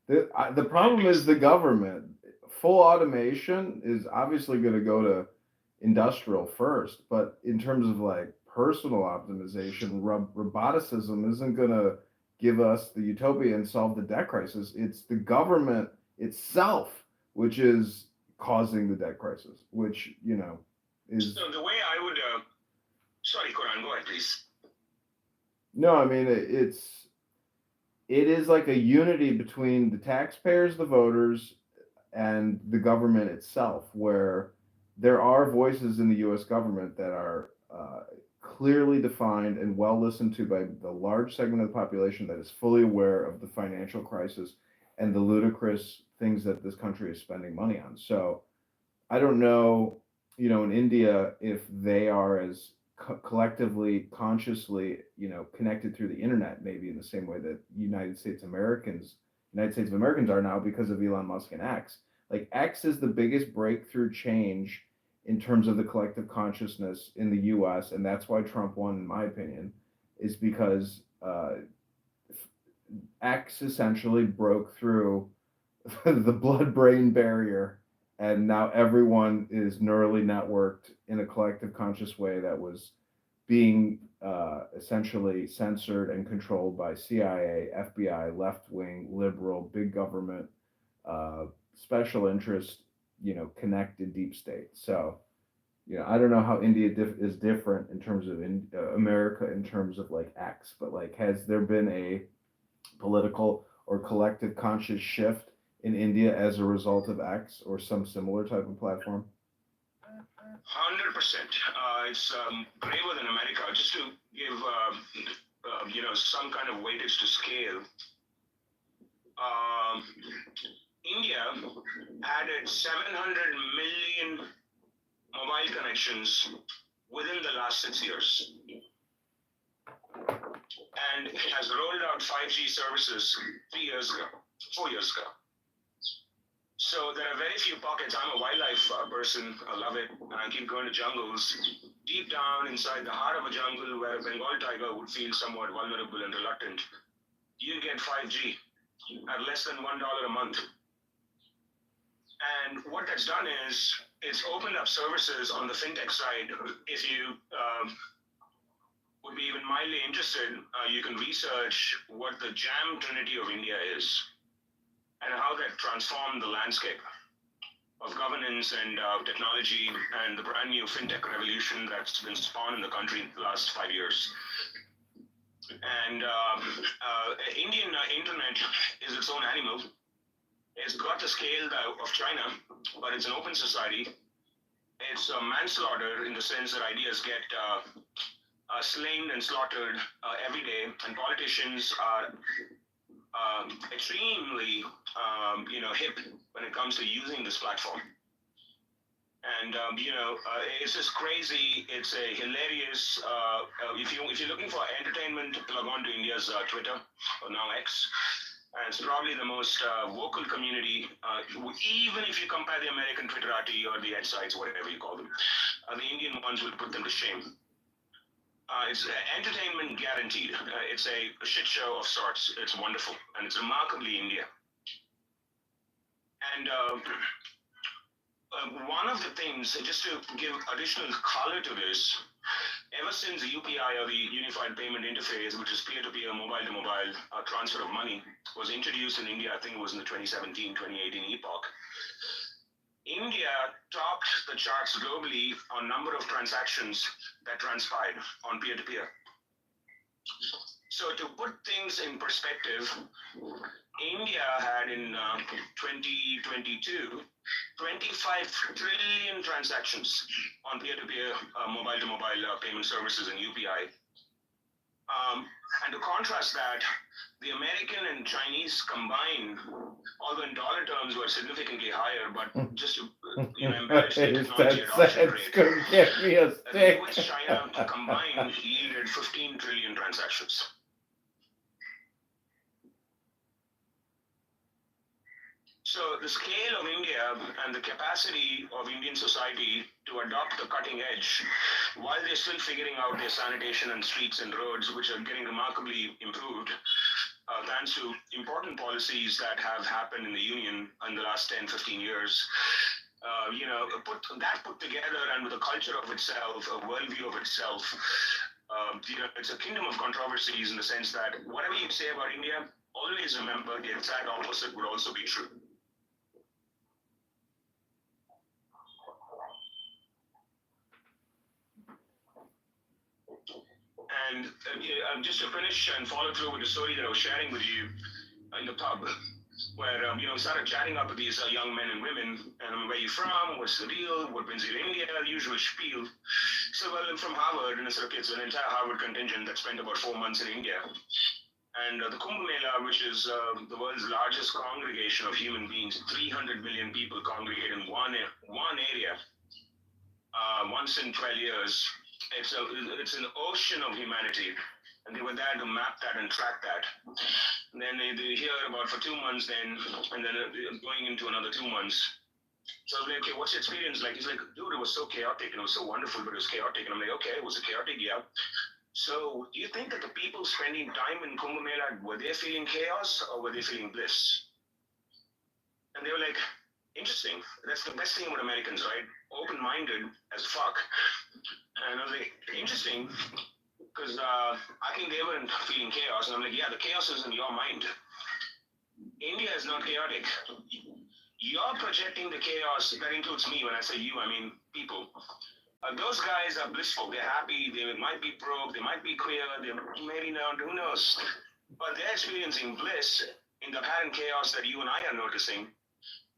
The problem is the government. Full automation is obviously going to go to industrial first, but in terms of like personal optimization, roboticism isn't going to give us the utopia and solve the debt crisis. It's the government itself which is causing the debt crisis, which, you know, is. So the way I would, sorry, Koran, go ahead, please. No, I mean, it is like a unity between the taxpayers, the voters, and the government itself, where there are voices in the U.S. government that are clearly defined and well listened to by the large segment of the population that is fully aware of the financial crisis and the ludicrous things that this country is spending money on. So I don't know, you know, in India, if they are as collectively, consciously, you know, connected through the internet, maybe in the same way that United States of Americans are now because of Elon Musk and X. Like X is the biggest breakthrough change in terms of the collective consciousness in the U.S., and that's why Trump won, in my opinion, is because X essentially broke through the blood-brain barrier, and now everyone is neurally networked in a collective conscious way that was being essentially censored and controlled by CIA, FBI, left-wing, liberal, big government, special interest, you know, connected deep state. So, you know, I don't know how India is different in terms of America in terms of like X, but like, has there been a political or collective conscious shift in India as a result of X or some similar type of platform? 100%. It's braver than America. Just to give you know, some kind of weightage to scale, India added 700 million mobile connections within the last 6 years, and it has rolled out 5G services 4 years ago. So there are very few pockets. I'm a wildlife person. I love it. And I keep going to jungles. Deep down inside the heart of a jungle where a Bengal tiger would feel somewhat vulnerable and reluctant, you get 5G at less than $1 a month. And what that's done is it's opened up services on the fintech side. If you would be even mildly interested, you can research what the jam trinity of India is, and how that transformed the landscape of governance and technology and the brand new fintech revolution that's been spawned in the country in the last 5 years. And Indian internet is its own animal. It's got the scale of China, but it's an open society. it's manslaughter in the sense that ideas get slain and slaughtered every day, and politicians are extremely, hip when it comes to using this platform. And it's just crazy. It's a hilarious. If you're looking for entertainment, plug on to India's Twitter, or now X. And it's probably the most vocal community. Even if you compare the American Twitterati or the edge sites, whatever you call them, the Indian ones will put them to shame. It's entertainment guaranteed. It's a shit show of sorts. It's wonderful, and it's remarkably India. And one of the things, just to give additional color to this, ever since the UPI, or the Unified Payment Interface, which is peer-to-peer, mobile-to-mobile transfer of money, was introduced in India, I think it was in the 2017-2018 epoch, India topped the charts globally on number of transactions that transpired on peer-to-peer. So to put things in perspective, India had in 2022 25 trillion transactions on peer-to-peer, mobile-to-mobile payment services and UPI. And to contrast that, the American and Chinese combined, although in dollar terms were significantly higher, but just to embellish the technology adoption rate, Give me a the stick. US-China combined yielded 15 trillion transactions. So the scale of India and the capacity of Indian society to adopt the cutting edge, while they're still figuring out their sanitation and streets and roads, which are getting remarkably improved, thanks to important policies that have happened in the Union in the last 10, 15 years, put together, and with a culture of itself, a worldview of itself, it's a kingdom of controversies in the sense that whatever you say about India, always remember the exact opposite would also be true. And just to finish and follow through with the story that I was sharing with you in the pub, where we started chatting up with these young men and women, and where you from, what's the deal, what brings you to India, the usual spiel. So, well, I'm from Harvard, and it's an entire Harvard contingent that spent about 4 months in India. And the Kumbh Mela, which is the world's largest congregation of human beings, 300 million people congregate in one area, once in 12 years. It's an ocean of humanity, and they were there to map that and track that. And then they hear about for 2 months, then going into another 2 months. So I was like, okay, what's the experience like? He's like, dude, it was so chaotic, and it was so wonderful, but it was chaotic. And I'm like, okay, was it chaotic? Yeah. So do you think that the people spending time in Kumbh Mela, were they feeling chaos or were they feeling bliss? And they were like, interesting. That's the best thing about Americans, right? Open-minded as fuck. And I was like, interesting, because I think they weren't feeling chaos. And I'm like, yeah, the chaos is in your mind. India is not chaotic. You're projecting the chaos. That includes me. When I say you, I mean people. Those guys are blissful. They're happy. They might be broke. They might be queer. They maybe not. Who knows? But they're experiencing bliss in the apparent chaos that you and I are noticing.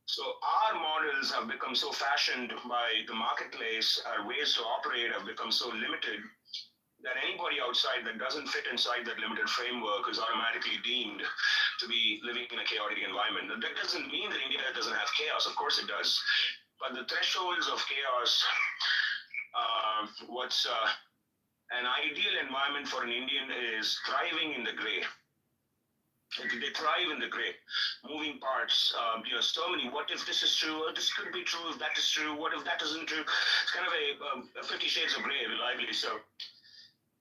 So our models have become so fashioned by the marketplace, our ways to operate have become so limited that anybody outside that doesn't fit inside that limited framework is automatically deemed to be living in a chaotic environment. That doesn't mean that India doesn't have chaos. Of course it does. But the thresholds of chaos, what's an ideal environment for an Indian is thriving in the gray. They thrive in the gray, moving parts, so many, what if this is true, or this could be true, if that is true, what if that isn't true? It's kind of a 50 shades of gray, reliably so.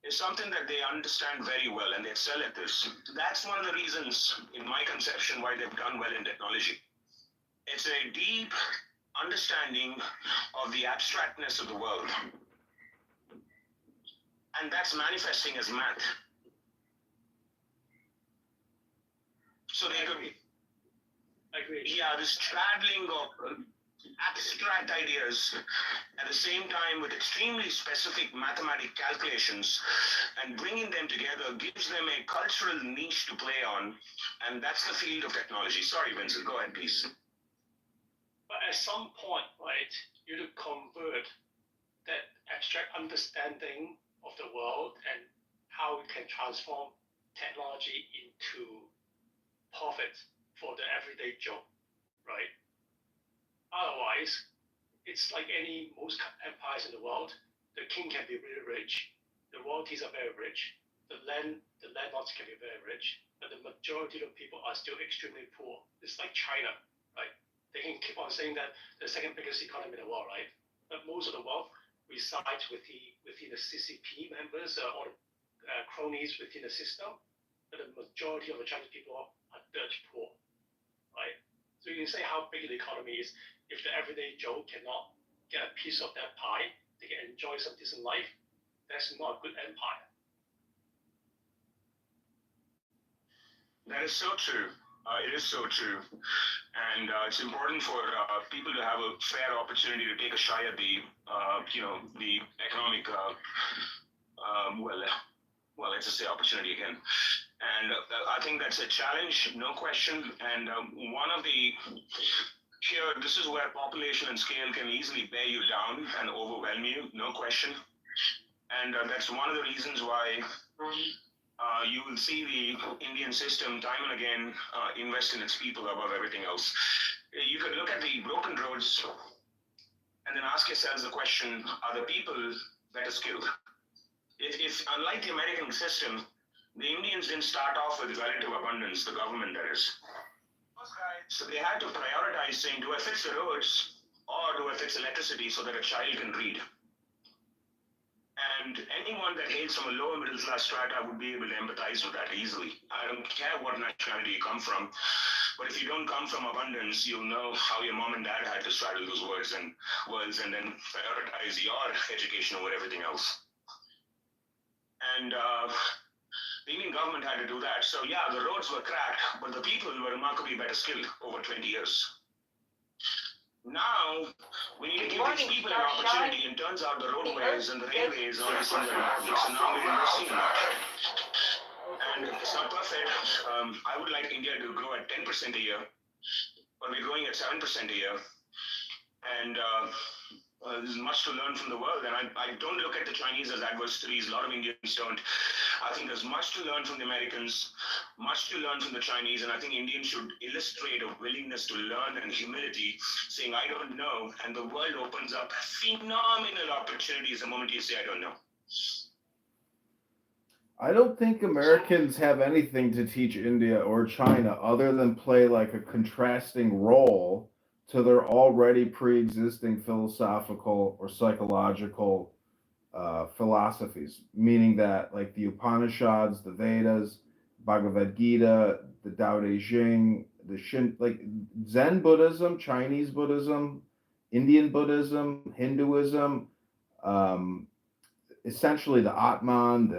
It's something that they understand very well, and they excel at this. That's one of the reasons, in my conception, why they've done well in technology. It's a deep understanding of the abstractness of the world. And that's manifesting as math. So they could be, this straddling of abstract ideas at the same time with extremely specific mathematical calculations, and bringing them together gives them a cultural niche to play on, and that's the field of technology. Sorry, Vincent, go ahead, please. at some point, right, you to convert that abstract understanding of the world and how we can transform technology into profit for the everyday Joe, right? Otherwise, it's like most empires in the world. The king can be really rich, the royalties are very rich, the landlords can be very rich, but the majority of people are still extremely poor. It's like China, right? They can keep on saying that the second biggest economy in the world, right? But most of the wealth resides within the CCP members or cronies within the system. But the majority of the Chinese people are dirt poor, right? So you can say how big the economy is. If the everyday Joe cannot get a piece of that pie, they can enjoy some decent life, that's not a good empire. That is so true. It is so true. And it's important for people to have a fair opportunity to take a shy at the economic, let's just say opportunity again. And I think that's a challenge, no question. And this is where population and scale can easily bear you down and overwhelm you, no question. And that's one of the reasons why you will see the Indian system time and again invest in its people above everything else. You could look at the broken roads and then ask yourselves the question, are the people better skilled? If unlike the American system, the Indians didn't start off with relative abundance, the government that is. So they had to prioritize saying, do I fix the roads or do I fix electricity so that a child can read? And anyone that hails from a lower middle class strata would be able to empathize with that easily. I don't care what nationality you come from, but if you don't come from abundance, you'll know how your mom and dad had to straddle those words and then prioritize your education over everything else. And the Indian government had to do that. So yeah, the roads were cracked, but the people were remarkably better skilled over 20 years. Now, we need to give these people an opportunity, and turns out the roadways and the railways are these things are important. So now we're investing in that. And it's not perfect. I would like India to grow at 10% a year, but we're growing at 7% a year. And there's much to learn from the world, and I don't look at the Chinese as adversaries. A lot of Indians don't. I think there's much to learn from the Americans, much to learn from the Chinese, and I think Indians should illustrate a willingness to learn and humility, saying, I don't know, and the world opens up phenomenal opportunities the moment you say, I don't know. I don't think Americans have anything to teach India or China other than play like a contrasting role to their already pre-existing philosophical or psychological philosophies, meaning that like the Upanishads, the Vedas, Bhagavad Gita, the Tao Te Ching, like Zen Buddhism, Chinese Buddhism, Indian Buddhism, Hinduism, essentially the Atman,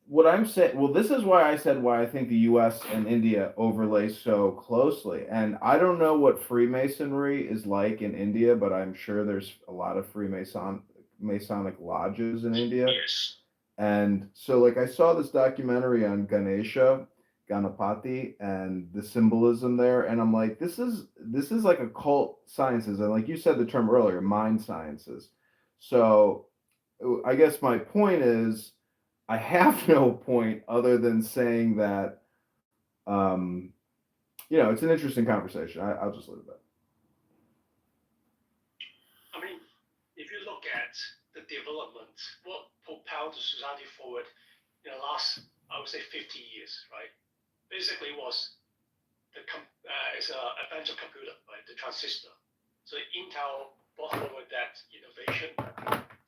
what I'm saying, well, this is why I said why I think the U.S. and India overlay so closely. And I don't know what Freemasonry is like in India, but I'm sure there's a lot of Masonic lodges in India. Yes. And so, like, I saw this documentary on Ganapati, and the symbolism there, and I'm like, this is like occult sciences, and like you said the term earlier, mind sciences. So, I guess my point is, I have no point other than saying that, it's an interesting conversation. I'll just leave it at that. I mean, if you look at the development, what propelled the society forward in the last, I would say, 50 years, right? Basically was it's an advanced computer, right? The transistor. So Intel brought forward that innovation.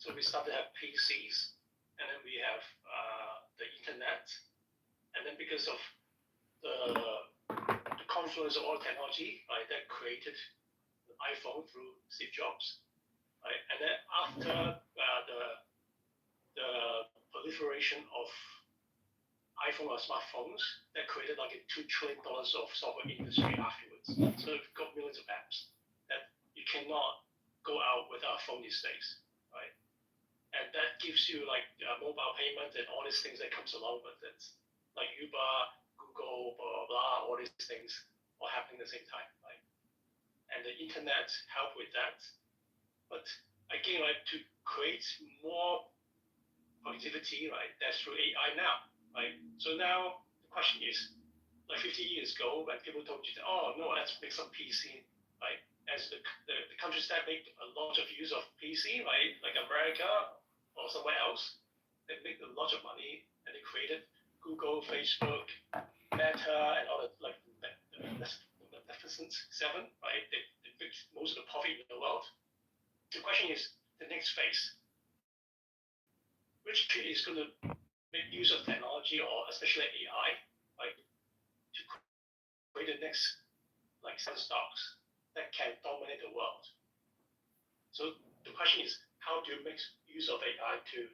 So we started to have PCs, and then we have the internet, and then because of the confluence of all technology, right, that created the iPhone through Steve Jobs, right, and then after the proliferation of iPhone or smartphones, that created like a $2 trillion of software industry afterwards. So we've got millions of apps that you cannot go out without a phone these days, right? And that gives you like mobile payment and all these things that comes along with it, like Uber, Google, blah, blah, blah, all these things. all happening at the same time, right? And the internet help with that. But again, right, to create more productivity, right, that's through AI now, right? So now the question is, like 50 years ago, when people told you, oh no, let's make some PC, right? As the countries that make a lot of use of PC, right, like America or somewhere else, they make a lot of money and they created Google, Facebook, Meta, and other like Magnificent Seven, right? They make most of the profit in the world. The question is the next phase. Which is going to make use of technology or especially AI, right, to create the next like seven stocks that can dominate the world. So the question is, how do you make use of AI to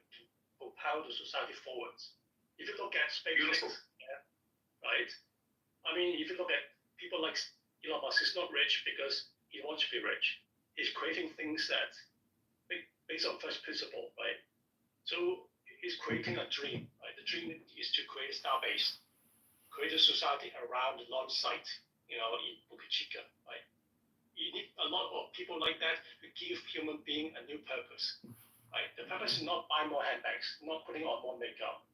propel the society forwards? If you look at SpaceX, right? I mean, if you look at people like Elon Musk, he's not rich because he wants to be rich. He's creating things that based on first principle, right? So he's creating a dream, right? The dream is to create a Starbase, create a society around the launch site, in Boca Chica, right? You need a lot of people like that to give human being a new purpose, right? The purpose is not buy more handbags, not putting on more makeup,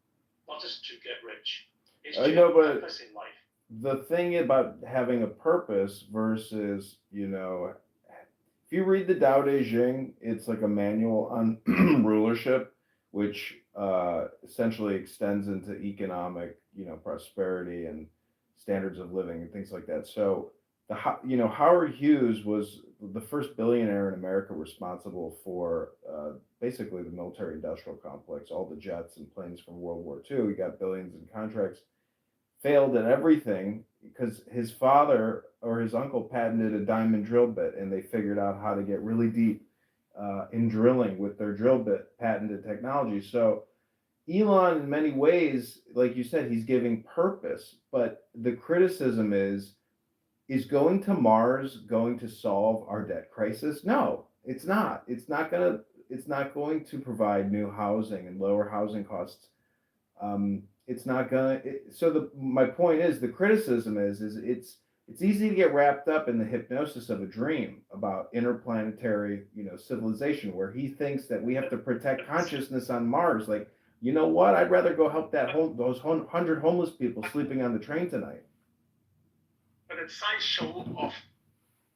not just to get rich. It's to have purpose in life. The thing about having a purpose versus, if you read the Tao Te Ching, it's like a manual on rulership, which essentially extends into economic, prosperity and standards of living and things like that. So, Howard Hughes was the first billionaire in America responsible for basically the military-industrial complex, all the jets and planes from World War II. He got billions in contracts, failed at everything because his father or his uncle patented a diamond drill bit, and they figured out how to get really deep in drilling with their drill bit patented technology. So Elon, in many ways, like you said, he's giving purpose, but the criticism is going to Mars going to solve our debt crisis? No, it's not. It's not going to provide new housing and lower housing costs. It's not gonna. My point is, the criticism is it's easy to get wrapped up in the hypnosis of a dream about interplanetary, civilization, where he thinks that we have to protect consciousness on Mars. Like, you know what? I'd rather go help those 100 homeless people sleeping on the train tonight. But the sideshow of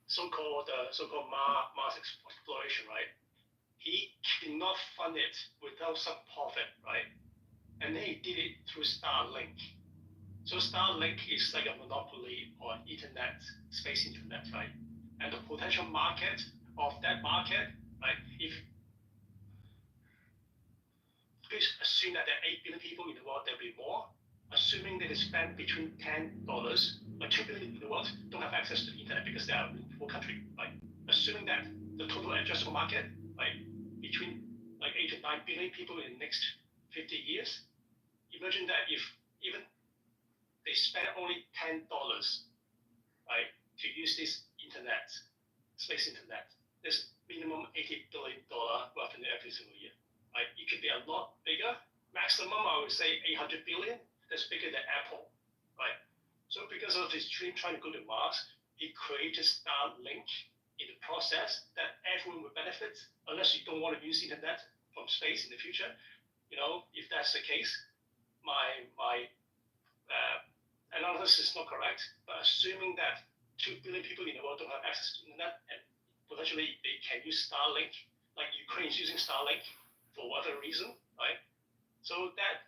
so-called Mars exploration, right? He cannot fund it without some profit, right? And he did it through Starlink. So Starlink is like a monopoly on internet, space internet, right? And the potential market of that market, right? If please assume that there are 8 billion people in the world, there'll be more. Assuming that they spend between $10 or 2 billion in the world don't have access to the internet because they are in a poor country, right? Assuming that the total addressable market, right, between like 8 to 9 billion people in the next 50 years, imagine that if even they spend only $10, right, to use this internet, space internet, there's minimum $80 billion revenue every single year, right? It could be a lot bigger. Maximum, I would say 800 billion. That's bigger than Apple, right? So because of his dream trying to go to Mars, he created Starlink in the process that everyone will benefit, unless you don't want to use internet from space in the future. If that's the case, my analysis is not correct, but assuming that 2 billion people in the world don't have access to internet and potentially they can use Starlink, like Ukraine is using Starlink for whatever reason, right? So that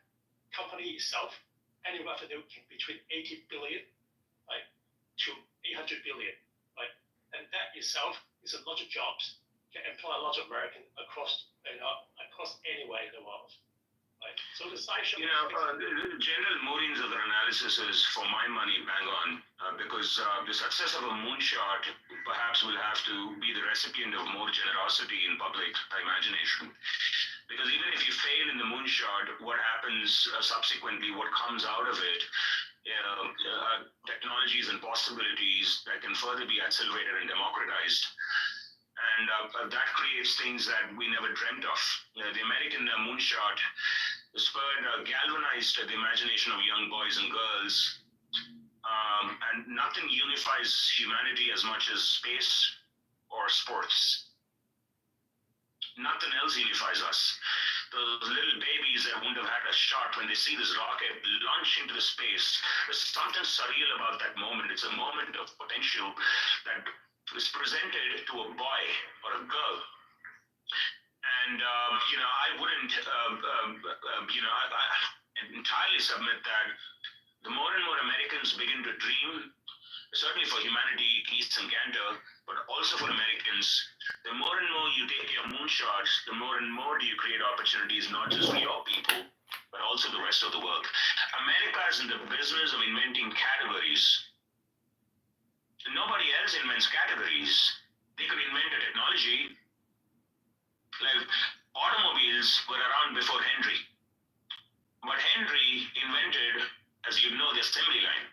company itself, any revenue can between 80 billion, right, to 800 billion, right? And that itself is a lot of jobs, can employ a lot of Americans across anywhere in the world. Right. So the sideshow. General Maureen's other analysis is, for my money, bang on, because the success of a moonshot perhaps will have to be the recipient of more generosity in public imagination. Because even if you fail in the moonshot, what happens subsequently, what comes out of it, technologies and possibilities that can further be accelerated and democratized. And that creates things that we never dreamt of. The American moonshot galvanized the imagination of young boys and girls. And nothing unifies humanity as much as space or sports. Nothing else unifies us. Those little babies that wouldn't have had a shot when they see this rocket launch into the space, there's something surreal about that moment. It's a moment of potential that is presented to a boy or a girl. And, I wouldn't, I entirely submit that the more and more Americans begin to dream, certainly for humanity, East and Canada, but also for Americans, the more and more you take your moonshots, the more and more do you create opportunities, not just for your people, but also the rest of the world. America is in the business of inventing categories. Nobody else invents categories. They could invent a technology. Like automobiles were around before Henry. But Henry invented, as you know, the assembly line.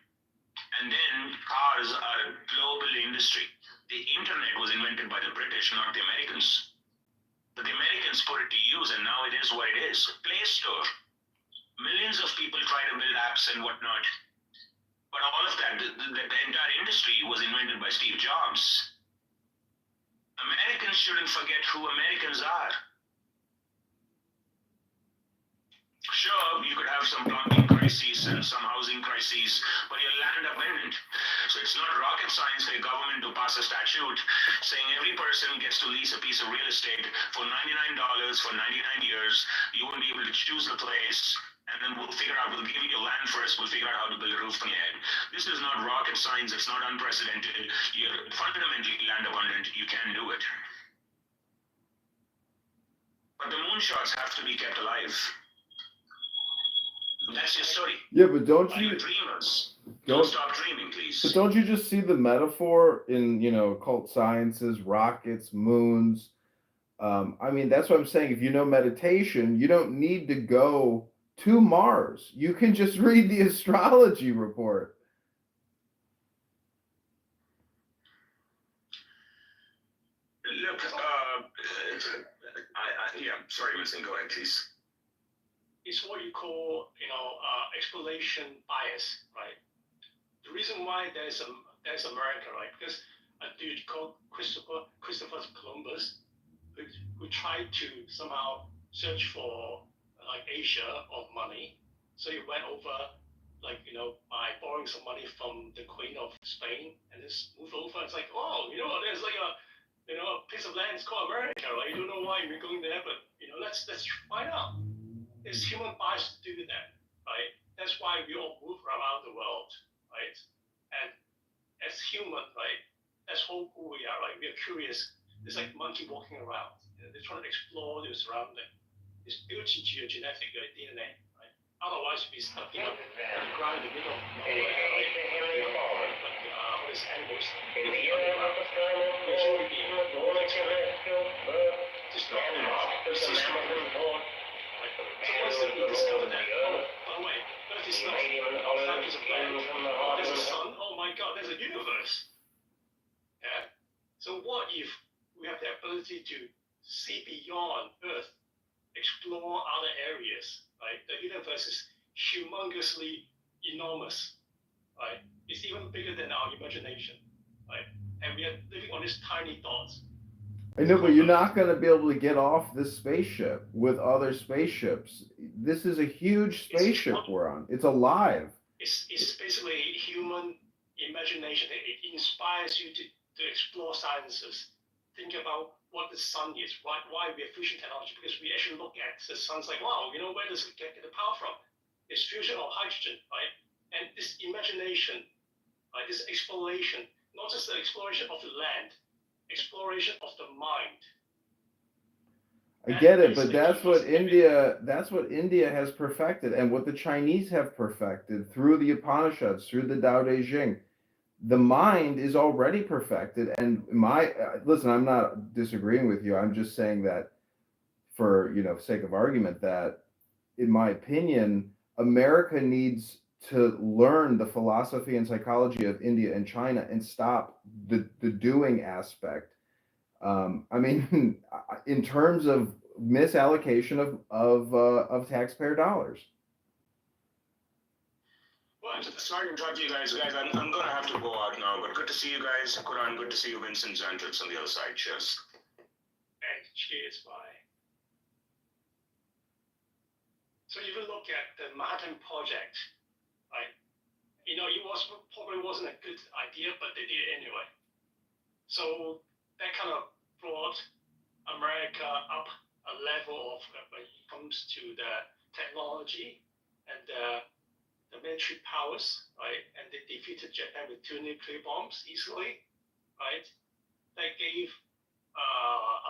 And then cars are a global industry. The internet was invented by the British, not the Americans. But the Americans put it to use, and now it is what it is. Play Store. Millions of people try to build apps and whatnot. But all of that, the entire industry was invented by Steve Jobs. Americans shouldn't forget who Americans are. Sure, you could have some plumbing crises and some housing crises, but you're land abundant. So it's not rocket science for your government to pass a statute saying every person gets to lease a piece of real estate for $99 for 99 years. You won't be able to choose the place, and then we'll give you your land first, we'll figure out how to build a roof on your head. This is not rocket science, it's not unprecedented. You're fundamentally land abundant, you can do it. But the moonshots have to be kept alive. That's your story. Yeah, but don't Are you dreamers? Don't stop dreaming, please. But don't you just see the metaphor in, occult sciences, rockets, moons? That's what I'm saying. If you know meditation, you don't need to go to Mars. You can just read the astrology report. Look, sorry, Vincent, go ahead, please. It's what you call, explanation bias, right? The reason why there's America, right? Because a dude called Christopher Columbus, who tried to somehow search for Asia of money, so he went over, by borrowing some money from the Queen of Spain, and just moved over. It's like, oh, there's a piece of land. It's called America, right? You don't know why you're going there, but let's find out. It's human bias to do that, right? That's why we all move around the world, right? And as human, right, that's who we are, right? We are curious. It's like monkey walking around. They're trying to explore their surrounding. It's built into your genetic, your DNA, right? Otherwise, you'd be stuck in the ground in the middle of nowhere, right? All these animals living on the ground. Usually be just not enough. So once we discover that, by the way, Earth is not thousands of planets. There's a sun. Oh my God, there's a universe. Yeah. So what if we have the ability to see beyond Earth, explore other areas? Right. The universe is humongously enormous. Right. It's even bigger than our imagination. Right. And we are living on these tiny dots. I know, but you're not going to be able to get off this spaceship with other spaceships. This is a huge spaceship we're on. It's alive. It's basically human imagination. It inspires you to explore sciences. Think about what the sun is, why we have fusion technology, because we actually look at the sun's like, wow, where does it get the power from? It's fusion of hydrogen, right? And this imagination, right, this exploration, not just the exploration of the land, exploration of the mind. I get it, but that's what India has perfected, and what the Chinese have perfected through the Upanishads, through the Tao Te Ching. The mind is already perfected, and listen, I'm not disagreeing with you. I'm just saying that for, sake of argument, that in my opinion, America needs to learn the philosophy and psychology of India and China and stop the doing aspect. In terms of misallocation of taxpayer dollars. Well, Right. Sorry to interrupt you guys. Guys, I'm gonna have to go out now, but good to see you guys. Quran, good to see you, Vincent, Xantrix on the other side. Cheers. And cheers, bye. So if you look at the Manhattan Project, right? It probably wasn't a good idea, but they did it anyway. So that kind of brought America up a level of when it comes to the technology and the military powers, right? And they defeated Japan with 2 nuclear bombs easily, right? That gave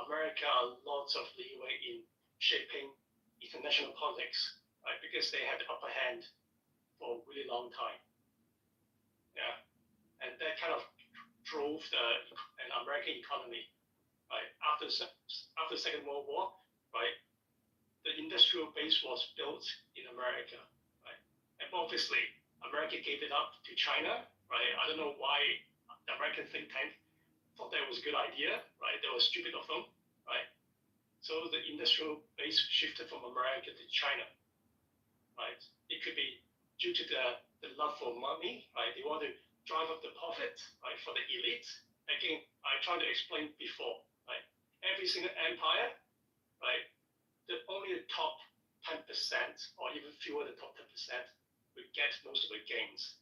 America lots of leeway in shaping international politics, right? Because they had the upper hand for a really long time. Yeah, and that kind of drove an American economy, right? After the Second World War, right? The industrial base was built in America, right? And obviously, America gave it up to China, right? I don't know why the American think tank thought that was a good idea, right? That was stupid of them, right? So the industrial base shifted from America to China, right? It could be due to the love for money, right? They want to drive up the profit, right, for the elite. Again, I tried to explain before, right? Every single empire, right? Only the top 10% or even fewer the top 10% will get most of the gains.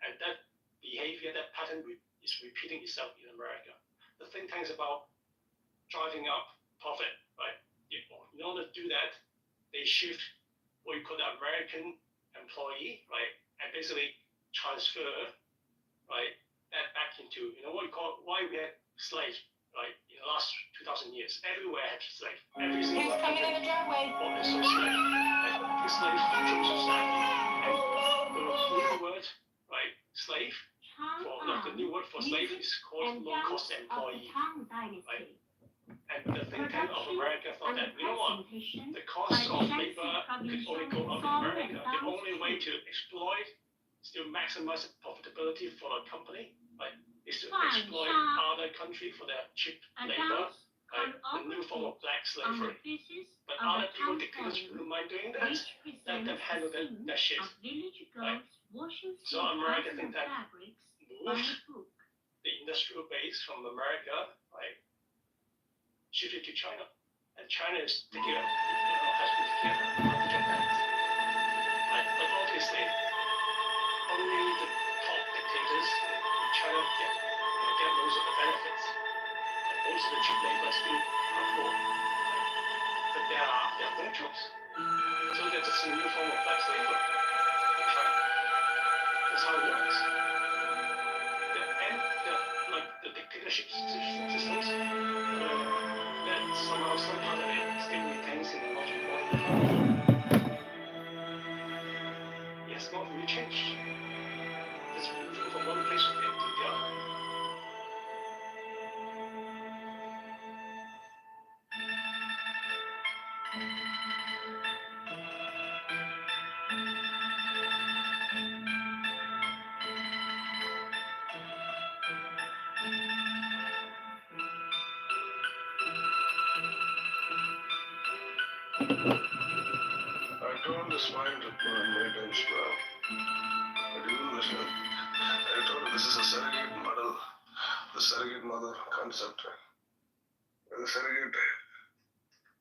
And that behavior, that pattern is repeating itself in America. The think tank is about driving up profit, right? In order to do that, they shift what you call the American employee, right? And basically transfer, right, that back into, what you call, why we had slaves, right? In the last 2,000 years, everywhere had slaves. Every single Coming in the driveway. what is so slave? And the slave control society. And the new word, right, slave, the new word for slave is called low-cost employee, right? And the think tank of America thought that, the cost of labor could only go up in America. The only way to exploit, still maximize profitability for a company, right, is to exploit other country for their cheap labor, right? The new form of black slavery. But other people, dictators, wouldn't mind doing that. Let them handle that shit, right? So America think that moved the industrial base from America, right, shifted to China, and China is taking has been taking advantage of that. Right? But obviously, only the top dictators in China get most of the benefits, and most of the cheap labor still are poor. Right? But there are no choice. So there's a new form of black labor in China. That's how it works. The dictatorship systems, that somehow, some part of it still retains in the logic model. It has not really changed. It's moving from one place to the other. I told this mind to put in maintenance, bro. But you didn't listen. I told her this is a surrogate model, the surrogate mother concept. The surrogate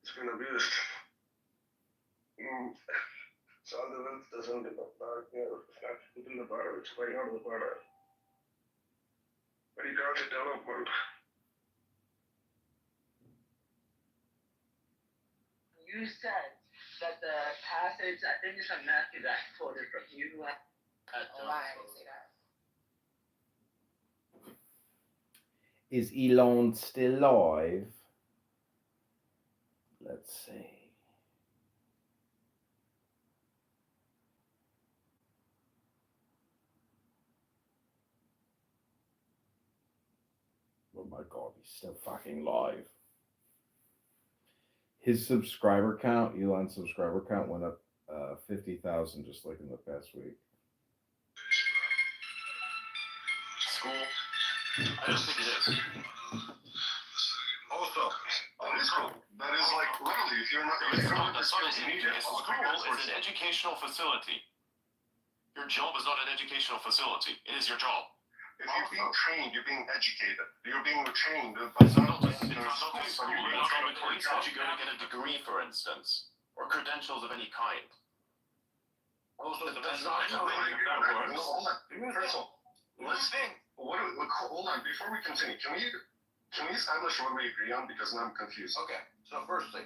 has been abused. So all the wealth doesn't depart, it's within the bottle, it's going out of the bottle. But he calls it development. You said that the passage, I think it's a Matthew that quoted from you. Oh, I didn't say that. Is Elon still live? Let's see. Oh my god, he's still fucking live. His subscriber count, Elon's subscriber count went up 50,000 just like in the past week. School? I don't think it is. Also, that is like literally, if you're not It's not an educational facility. You're Your job is not an educational facility. It is your job. If you're being trained, you're being educated. You're being trained. It's not a school. It's not a place that you're going to get a degree, for instance, or credentials of any kind. Also, That's not how that works. Hold on. First of all, let's think. Hold on. Before we continue, can we establish what we agree on? Because now I'm confused. Okay. So firstly,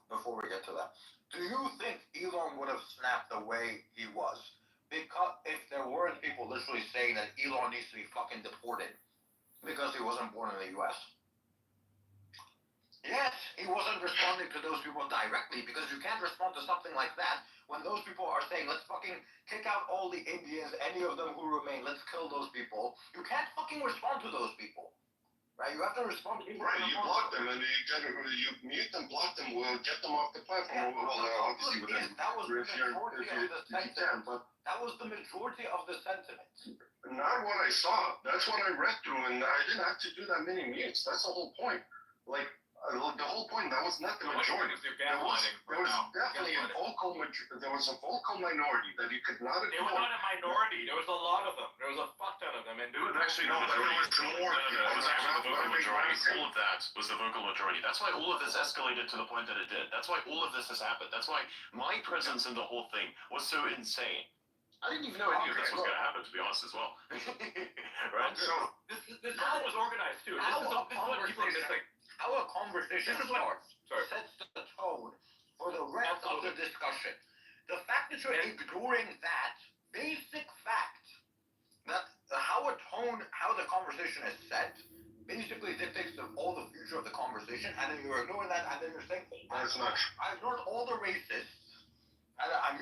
before we get to that, do you think Elon would have snapped the way he was? Because if there weren't people literally saying that Elon needs to be fucking deported because he wasn't born in the U.S. Yes, he wasn't responding to those people directly because you can't respond to something like that when those people are saying, let's fucking kick out all the Indians, any of them who remain, let's kill those people. You can't fucking respond to those people. Right? You have to respond to people. Right, you block them and you mute them, block them, we'll get them off the platform. Yeah, Obviously, that was the majority of the sentiment. But that was the majority of the sentiment. Not what I saw. That's what I read through, and I didn't have to do that many mutes. That's the whole point. Like, the whole point, that was not the majority. There was definitely a vocal minority that you could not They were not a minority. There was a lot of them. There was a fuck ton of them. And It was actually the majority. It was actually the vocal majority. All of that was the vocal majority. That's why all of this escalated to the point that it did. That's why all of this has happened. That's why my presence in the whole thing was so insane. I didn't even know any of this was going to happen, to be honest, as well. Right? So this all was organized too. This is what people are missing. How a conversation starts sets the tone for the rest of the discussion. The fact that you're ignoring that basic fact, that how the conversation is set, basically dictates all the future of the conversation, and then you're ignoring that, and then you're saying, I ignored all the racists, and I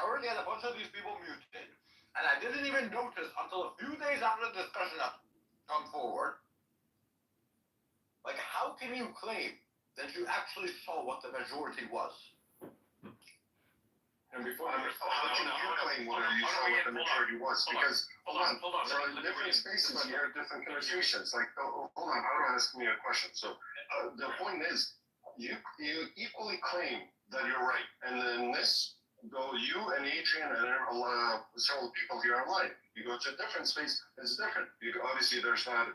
already had a bunch of these people muted, and I didn't even notice until a few days after the discussion had come forward. Like, how can you claim that you actually saw what the majority was? And before how can you claim whether you saw what the majority was? Because, hold on. For different spaces, you have different conversations. Like, hold on, how do I ask me a question? So, the point is, you equally claim that you're right. And then you and Adrian and several people here are lying. You go to a different space, it's different. Obviously, there's not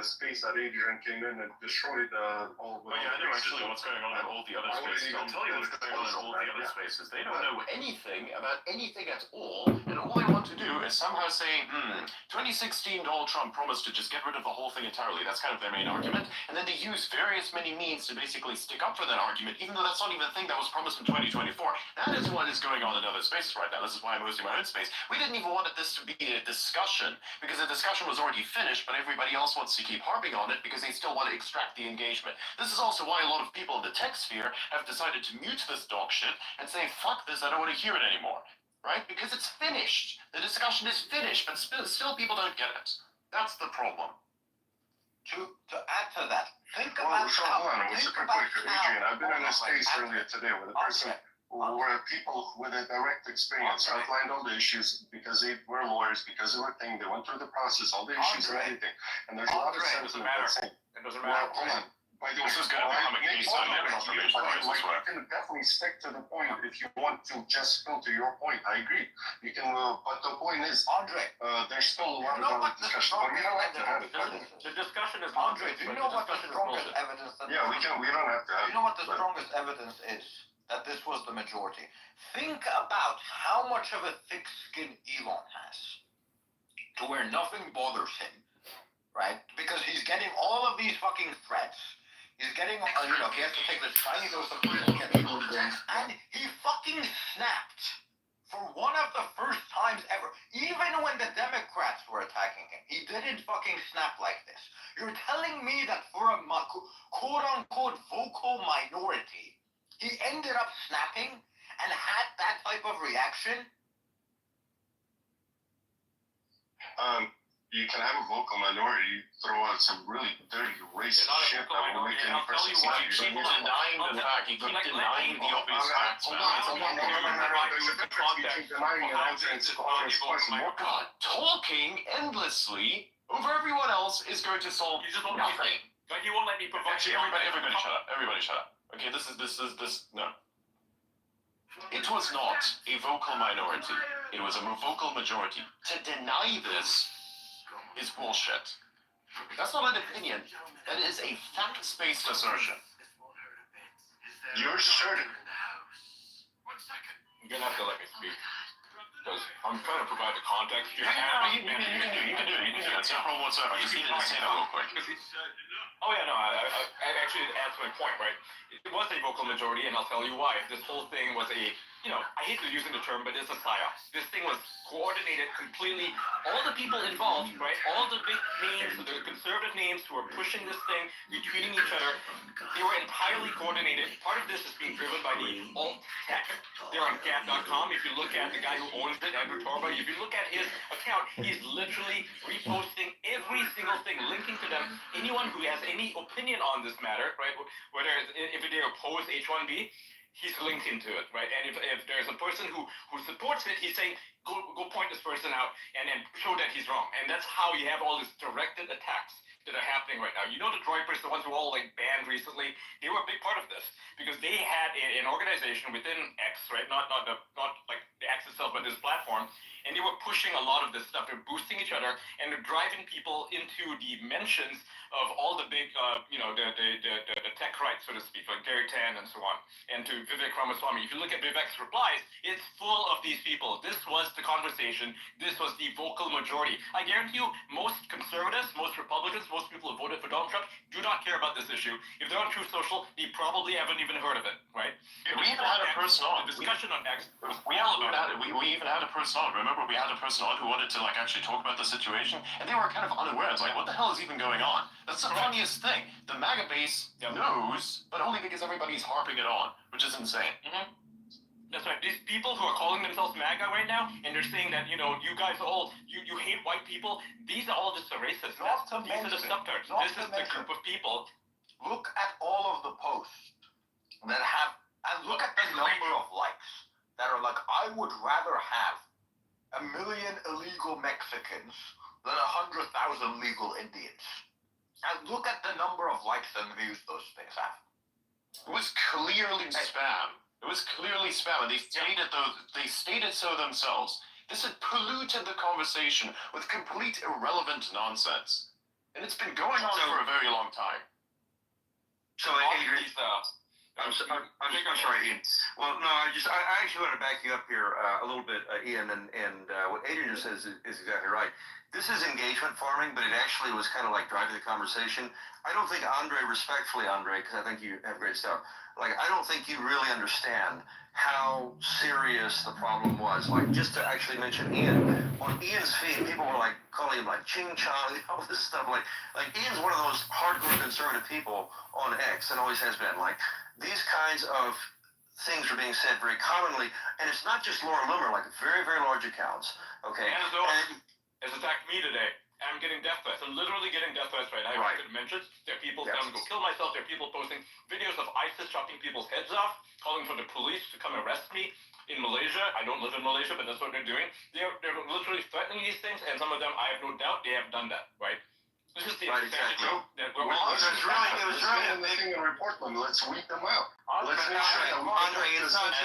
space that Adrian came in and destroyed all of I know actually what's going on in all the other spaces. I'll tell you what's going on in all the other spaces. They don't know anything about anything at all, and all they want to do is somehow say, 2016 Donald Trump promised to just get rid of the whole thing entirely. That's kind of their main argument. And then they use many means to basically stick up for that argument, even though that's not even a thing that was promised in 2024. That is what is going on in other spaces right now. This is why I'm hosting my own space. We didn't even want this to be a discussion, because the discussion was already finished, but everybody else wants to keep harping on it because they still want to extract the engagement. This is also why a lot of people in the tech sphere have decided to mute this dog shit and say, fuck this, I don't want to hear it anymore. Right? Because it's finished. The discussion is finished, but still people don't get it. That's the problem. To add to that, think Well, about hold on, super quick, Adrian. I've been in a space earlier today with a person where people with a direct experience outlined all the issues because they were lawyers, because they were things, they went through the process, all the issues and everything. And there's a lot of sentiment that's saying, It doesn't matter. hold on. This is going to become a case study of confirmation bias as well. You can definitely stick to the point if you want to just go to your point. I agree. You can, but the point is, Andre, there's still a lot of discussion. But we don't have to have it. The discussion is Andre, do you know what the strongest evidence that Yeah, we don't have to have it. You know what the strongest evidence is? That this was the majority. Think about how much of a thick skin Elon has to where nothing bothers him, right? Because he's getting all of these fucking threats. He's getting, he has to take this tiny dose of and he fucking snapped for one of the first times ever. Even when the Democrats were attacking him, he didn't fucking snap like this. You're telling me that for a quote-unquote vocal minority, he ended up snapping and had that type of reaction? You can have a vocal minority, throw out some really dirty racist shit that will make any person He keeps denying the fact. He keeps denying the obvious facts. God, talking endlessly over everyone else is going to solve nothing. Like, he won't let me provide. Actually, everybody shut up. Everybody shut up. Okay, this no. It was not a vocal minority. It was a vocal majority. To deny this is bullshit. That's not an opinion. That is a fact-based assertion. You're certain. You're gonna have to let me speak. Because I'm trying to provide the context. You can do it. It's no problem whatsoever. I just needed to say that real quick. Oh yeah, no, I actually adds my point, right? It was a vocal majority, and I'll tell you why. This whole thing was a, I hate to use the term, but it's a psyop. This thing was coordinated completely. All the people involved, right? All the big names, the conservative names who were pushing this thing, retweeting each other, they were entirely coordinated. Part of this is being driven by the alt tech. They're on Gab.com. If you look at the guy who owns it, Andrew Torba, if you look at his account, he's literally reposting every single thing, linking to them. Anyone who has any opinion on this matter, right? Whether if they oppose H1B, he's linked into it, right? And if there's a person who supports it, he's saying, go point this person out and then show that he's wrong. And that's how you have all these directed attacks that are happening right now. You know the Droiders, the ones who all banned recently, they were a big part of this because they had an organization within X, right? Not like the X itself, but this platform, and they were pushing a lot of this stuff. They're boosting each other and they're driving people into the mentions of all the big, the tech rights, so to speak, like Gary Tan and so on, and to Vivek Ramaswamy. If you look at Vivek's replies, it's full of these people. This was the conversation. This was the vocal majority. I guarantee you, most conservatives, most Republicans, most people who voted for Donald Trump do not care about this issue. If they're on Truth Social, they probably haven't even heard of it, right? We even had a person on. The discussion on X was We even had a person on. Remember, we had a person on who wanted to actually talk about the situation, and they were kind of unaware. It's like, what the hell is even going on? That's the funniest thing. The MAGA base knows, but only because everybody's harping it on, which is insane. Mm-hmm. That's right. These people who are calling themselves MAGA right now, and they're saying that, you guys all, you hate white people, these are all just the racists. These are the subtards. This is the group of people. Look at all of the posts that have, and look at the number of likes that are like, I would rather have 1 million illegal Mexicans than 100,000 legal Indians. And look at the number of likes and views those things have. It was clearly spam. It was clearly spam, and they stated so themselves. This had polluted the conversation with complete irrelevant nonsense, and it's been going on for a very long time. So, Adrian, I'm sorry, Ian. Well, no, I actually want to back you up here a little bit, Ian, and what Adrian just says is exactly right. This is engagement farming, but it actually was kind of like driving the conversation. I don't think respectfully, Andre, because I think you have great stuff. I don't think you really understand how serious the problem was. Just to actually mention Ian, on Ian's feed, people were calling him Ching Chong, all this stuff. Ian's one of those hardcore conservative people on X, and always has been. These kinds of things are being said very commonly, and it's not just Laura Loomer, very, very large accounts. Okay. And has attacked me today. I'm getting death threats. I'm literally getting death threats right now. I mentioned there are people telling me to go kill myself. There are people posting videos of ISIS chopping people's heads off, calling for the police to come arrest me in Malaysia. I don't live in Malaysia, but that's what they're doing. They're literally threatening these things, and some of them, I have no doubt, they have done that, right? This is the exactly. It was really a thing in Portland. Let's weed them out. Let's make sure that Andre, it's not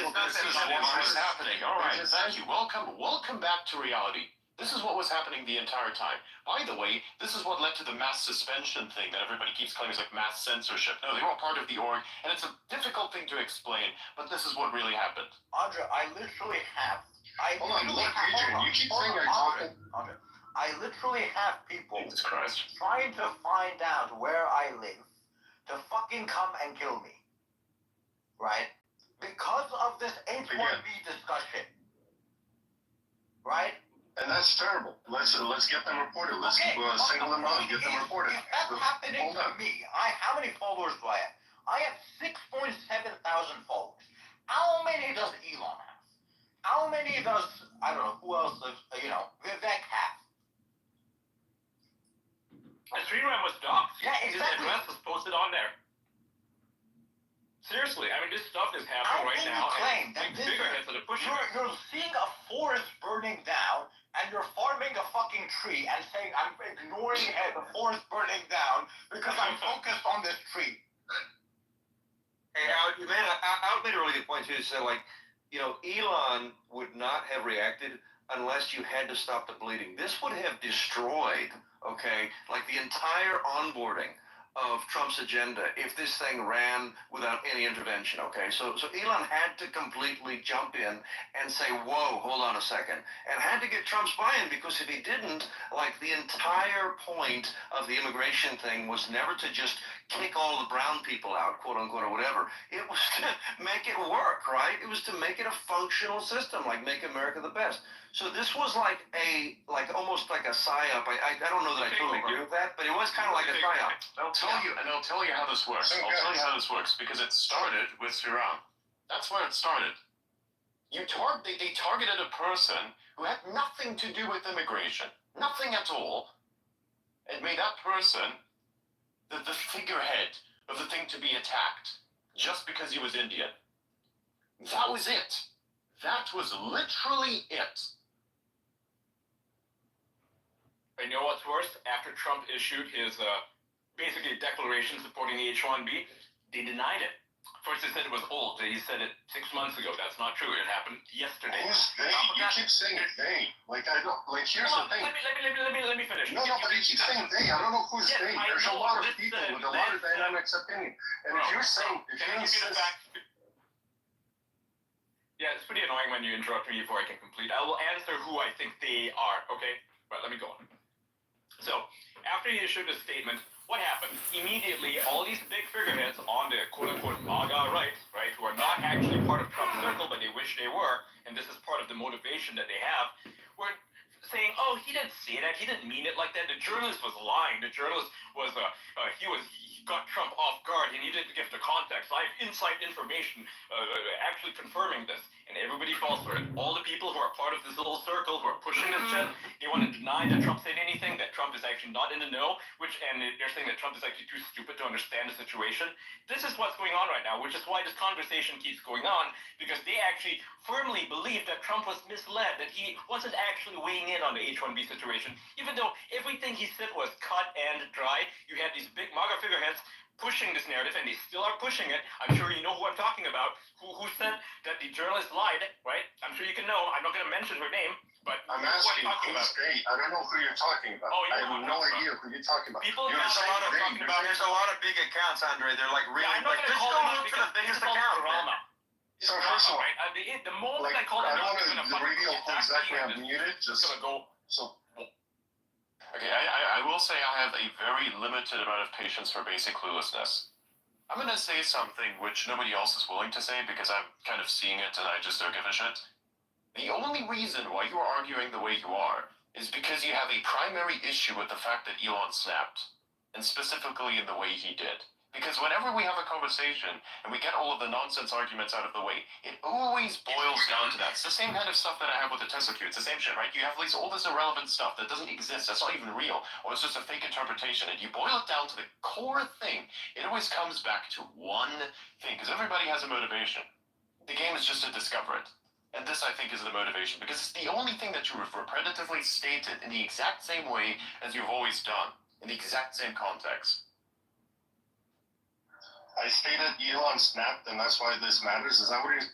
what was happening. All right, thank you. Welcome back to reality. This is what was happening the entire time. By the way, this is what led to the mass suspension thing that everybody keeps claiming is mass censorship. No, they were all part of the org, and it's a difficult thing to explain, but this is what really happened. Andre, I literally have. Hold on, Adrian, you keep saying I'm talking. Andre, I literally have people Jesus Christ. trying to find out where I live to fucking come and kill me. Right? Because of this H1B discussion. Right? And that's terrible. Let's get them reported. Let's single them out and get them reported. If that's happening to me, how many followers do I have? I have 6.7 thousand followers. How many does Elon have? How many does, I don't know, who else does, Vivek have? And Sriram was doxxed. Yeah, exactly. His address was posted on there. Seriously, I mean, this stuff is happening right now. Claim that bigger heads that are pushing you're seeing a forest burning down, and you're farming a fucking tree and saying, I'm ignoring the forest burning down because I'm focused on this tree. Hey, Al, you made a really good point, too. So, Elon would not have reacted unless you had to stop the bleeding. This would have destroyed, okay, like the entire onboarding of Trump's agenda if this thing ran without any intervention, okay? So Elon had to completely jump in and say, whoa, hold on a second, and had to get Trump's buy-in, because if he didn't, like, the entire point of the immigration thing was never to just kick all the brown people out, quote unquote, or whatever. It was to make it work, right? It was to make it a functional system, like make America the best. So this was like almost like a psyop. I don't know that I totally agree with that, but it was kind of like a psyop. I'll tell you how this works. I'll tell you how this works, because it started with Iran. That's where it started. They targeted a person who had nothing to do with immigration, nothing at all, and made that person the figurehead of the thing to be attacked, just because he was Indian. That was it. That was literally it. And you know what's worse? After Trump issued his basically declaration supporting the H-1B, they denied it. First they said it was old. He said it 6 months ago. That's not true. It happened yesterday. Who's they? You keep saying they. Like, I don't, like, here's the thing. Let me finish. No, but you keep saying they. I don't know who's Yes, they. I There's a know. lot of people with a lot of dynamics opinion. And if you're saying, if you insist, yeah, it's pretty annoying when you interrupt me before I can complete. I will answer who I think they are, okay? But let me go on. So, after he issued a statement, what happened? Immediately, all these big figureheads on the quote-unquote MAGA right, who are not actually part of Trump's circle, but they wish they were, and this is part of the motivation that they have, were saying, oh, he didn't say that, he didn't mean it like that, the journalist was lying, the journalist was, he got Trump off guard, and he didn't give the context. I have inside information actually confirming this, and everybody falls for it. All the people who are part of this little circle who are pushing this shit, they want to deny that Trump said anything, that Trump is actually not in the know, and they're saying that Trump is actually too stupid to understand the situation. This is what's going on right now, which is why this conversation keeps going on, because they actually firmly believe that Trump was misled, that he wasn't actually weighing in on the H-1B situation, even though everything he said was cut and dry. You had these big MAGA figureheads pushing this narrative, and they still are pushing it. I'm sure you know who I'm talking about, who said that the journalist lied, right? I'm sure you can know. I'm not going to mention her name, but I'm asking who's they. I don't know who you're talking about. Oh, I have no idea who you're talking about. People There's a lot of big accounts, Andre. They're like really, I'm not like, going to just call go them out look for because the biggest it's all account. drama. So first of all, Right? The moment like, I call I them don't out, they're want going to to reveal who exactly I'm muted. It's Just going to go. so. Okay, I will say I have a very limited amount of patience for basic cluelessness. I'm going to say something which nobody else is willing to say because I'm kind of seeing it and I just don't give a shit. The only reason why you are arguing the way you are is because you have a primary issue with the fact that Elon snapped, and specifically in the way he did. Because whenever we have a conversation and we get all of the nonsense arguments out of the way, it always boils down to that. It's the same kind of stuff that I have with the Tesla Q. It's the same shit, right? You have all this irrelevant stuff that doesn't exist, that's not even real, or it's just a fake interpretation, and you boil it down to the core thing. It always comes back to one thing, because everybody has a motivation. The game is just to discover it. And this, I think, is the motivation, because it's the only thing that you have repetitively stated in the exact same way as you've always done, in the exact same context. I stated Elon snapped, and that's why this matters. Is that what you're...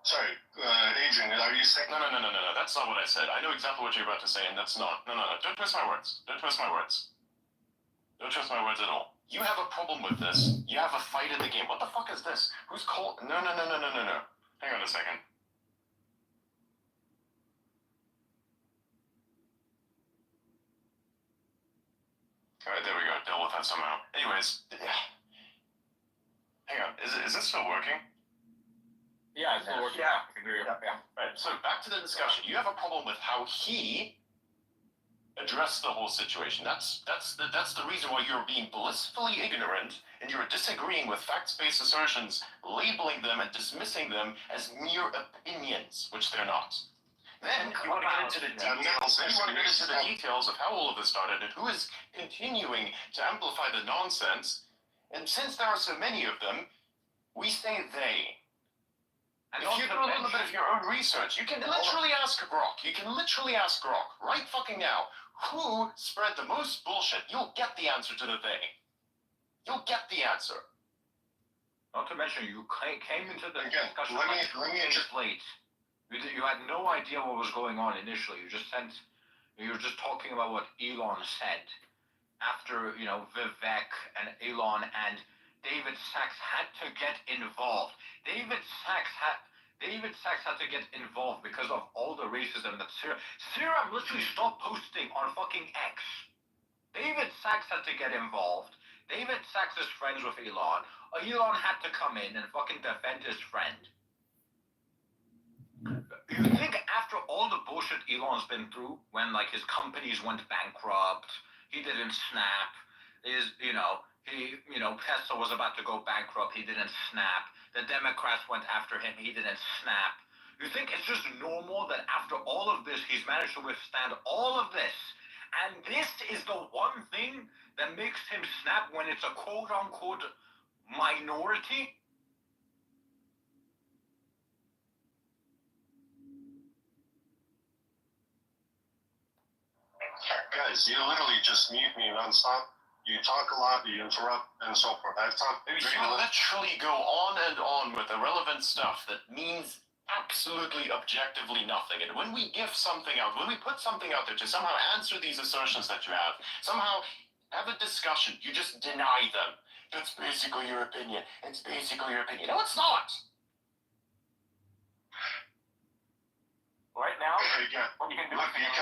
Sorry, Adrian, are you saying... No. That's not what I said. I know exactly what you're about to say, and that's not... No. Don't twist my words. Don't twist my words. Don't twist my words at all. You have a problem with this. You have a fight in the game. What the fuck is this? Who's called... No. Hang on a second. Alright, there we go. Deal with that somehow. Anyways, hang on. Is this still working? Yeah, it's still working. Yeah, I can hear you. Yeah. Right, so back to the discussion. You have a problem with how he addressed the whole situation. That's the reason why you're being blissfully ignorant and you're disagreeing with fact-based assertions, labeling them and dismissing them as mere opinions, which they're not. Then you want to get into the details of how all of this started and who is continuing to amplify the nonsense. And since there are so many of them, we say they. And if you do a little bit of your own research, you can literally ask Grok. You can literally ask Grok right fucking now, who spread the most bullshit? You'll get the answer to the they. You'll get the answer. Not to mention, you came into the Again, discussion let me days just late. You had no idea what was going on initially. You were just talking about what Elon said. After, Vivek and Elon and David Sachs had to get involved. David Sachs had to get involved because of all the racism that Serum literally stopped posting on fucking X. David Sachs had to get involved. David Sachs is friends with Elon. Elon had to come in and fucking defend his friend. You think after all the bullshit Elon's been through, when like his companies went bankrupt, he didn't snap. Tesla was about to go bankrupt, he didn't snap. The Democrats went after him, he didn't snap. You think it's just normal that after all of this, he's managed to withstand all of this, and this is the one thing that makes him snap when it's a quote-unquote minority? guys, you literally just mute me nonstop. You talk a lot, you interrupt, and so forth. I've talked You very little. literally go on and on with irrelevant stuff that means absolutely objectively nothing. And when we give something out, when we put something out there to somehow answer these assertions that you have, somehow have a discussion, you just deny them. That's basically your opinion. It's basically your opinion. No, it's not. Right now, Again, what you can do look, is you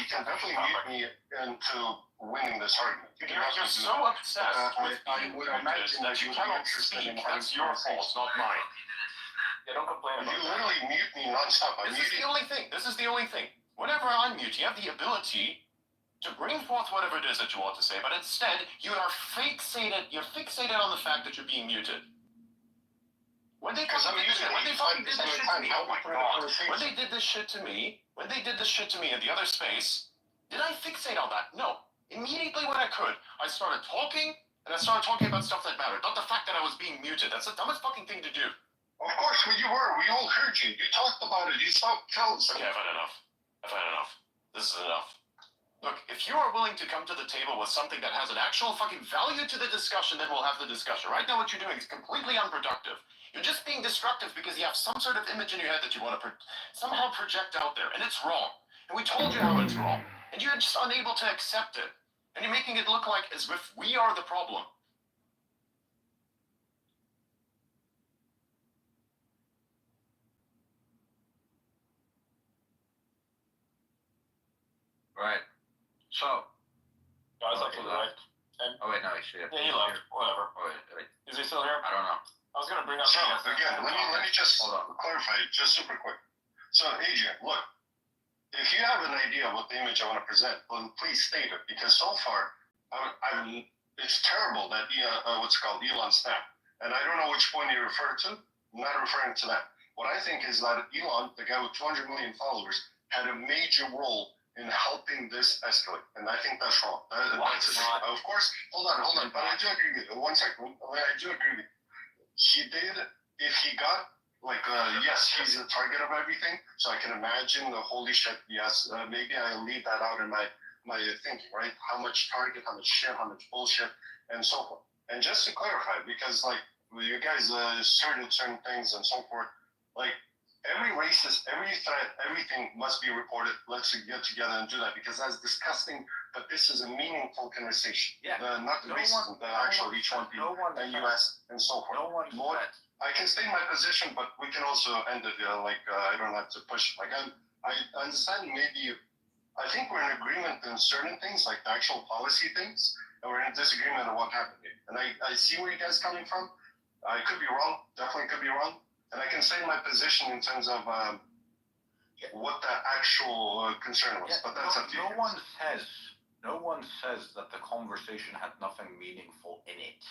can definitely mute me into winning this argument. You can You're definitely do so that. obsessed with I being would muted imagine that you would be cannot interested speak. in having That's your fault, not mine. Yeah, don't complain You about that. literally mute me nonstop. I'm This is the only thing. This is the only thing. Whenever I'm mute, you have the ability to bring forth whatever it is that you want to say, but instead, you're fixated on the fact that you're being muted. When they Because I'm using when they fucking did this shit to me, oh my god, when they did this shit to me in the other space, did I fixate on that? No. Immediately when I could, I started talking, and I started talking about stuff that mattered, not the fact that I was being muted. That's the dumbest fucking thing to do. Of course, you were. We all heard you. You talked about it. You stopped telling us. Okay, I've had enough. This is enough. Look, if you are willing to come to the table with something that has an actual fucking value to the discussion, then we'll have the discussion. Right now what you're doing is completely unproductive. You're just being destructive because you have some sort of image in your head that you want to somehow project out there, and it's wrong. And we told you how it's wrong, and you're just unable to accept it. And you're making it look like as if we are the problem. Right. So. That's absolutely right. Oh wait, no, he's here. Yeah, he left. Whatever. Oh wait. Is he still here? I don't know. I was gonna bring up. So, again, let me just Hold on. clarify just super quick. So, Adrian, look, if you have an idea of what the image I want to present, then please state it, because so far, it's terrible that Elon snapped. And I don't know which point you refer to. I'm not referring to that. What I think is that Elon, the guy with 200 million followers, had a major role in helping this escalate. And I think that's wrong. That's of course, hold on. But I do agree with you. 1 second. I do agree with you. He did, if he got, yes, he's the target of everything, so I can imagine the holy shit, yes, maybe I'll leave that out in my thinking, right? How much target, how much shit, how much bullshit, and so forth. And just to clarify, because, you guys asserted certain things and so forth, every racist, every threat, everything must be reported. Let's get together and do that, because that's disgusting, but this is a meaningful conversation. Yeah. Not the racism, the actual H1B and US and so forth. I can state my position, but we can also end it, I don't have to push. I understand maybe, I think we're in agreement in certain things, like the actual policy things, and we're in disagreement on what happened here. And I see where you guys are coming from. I could be wrong, definitely could be wrong. And I can say my position in terms of what the actual concern was, but that's up to you. No one says that the conversation had nothing meaningful in it.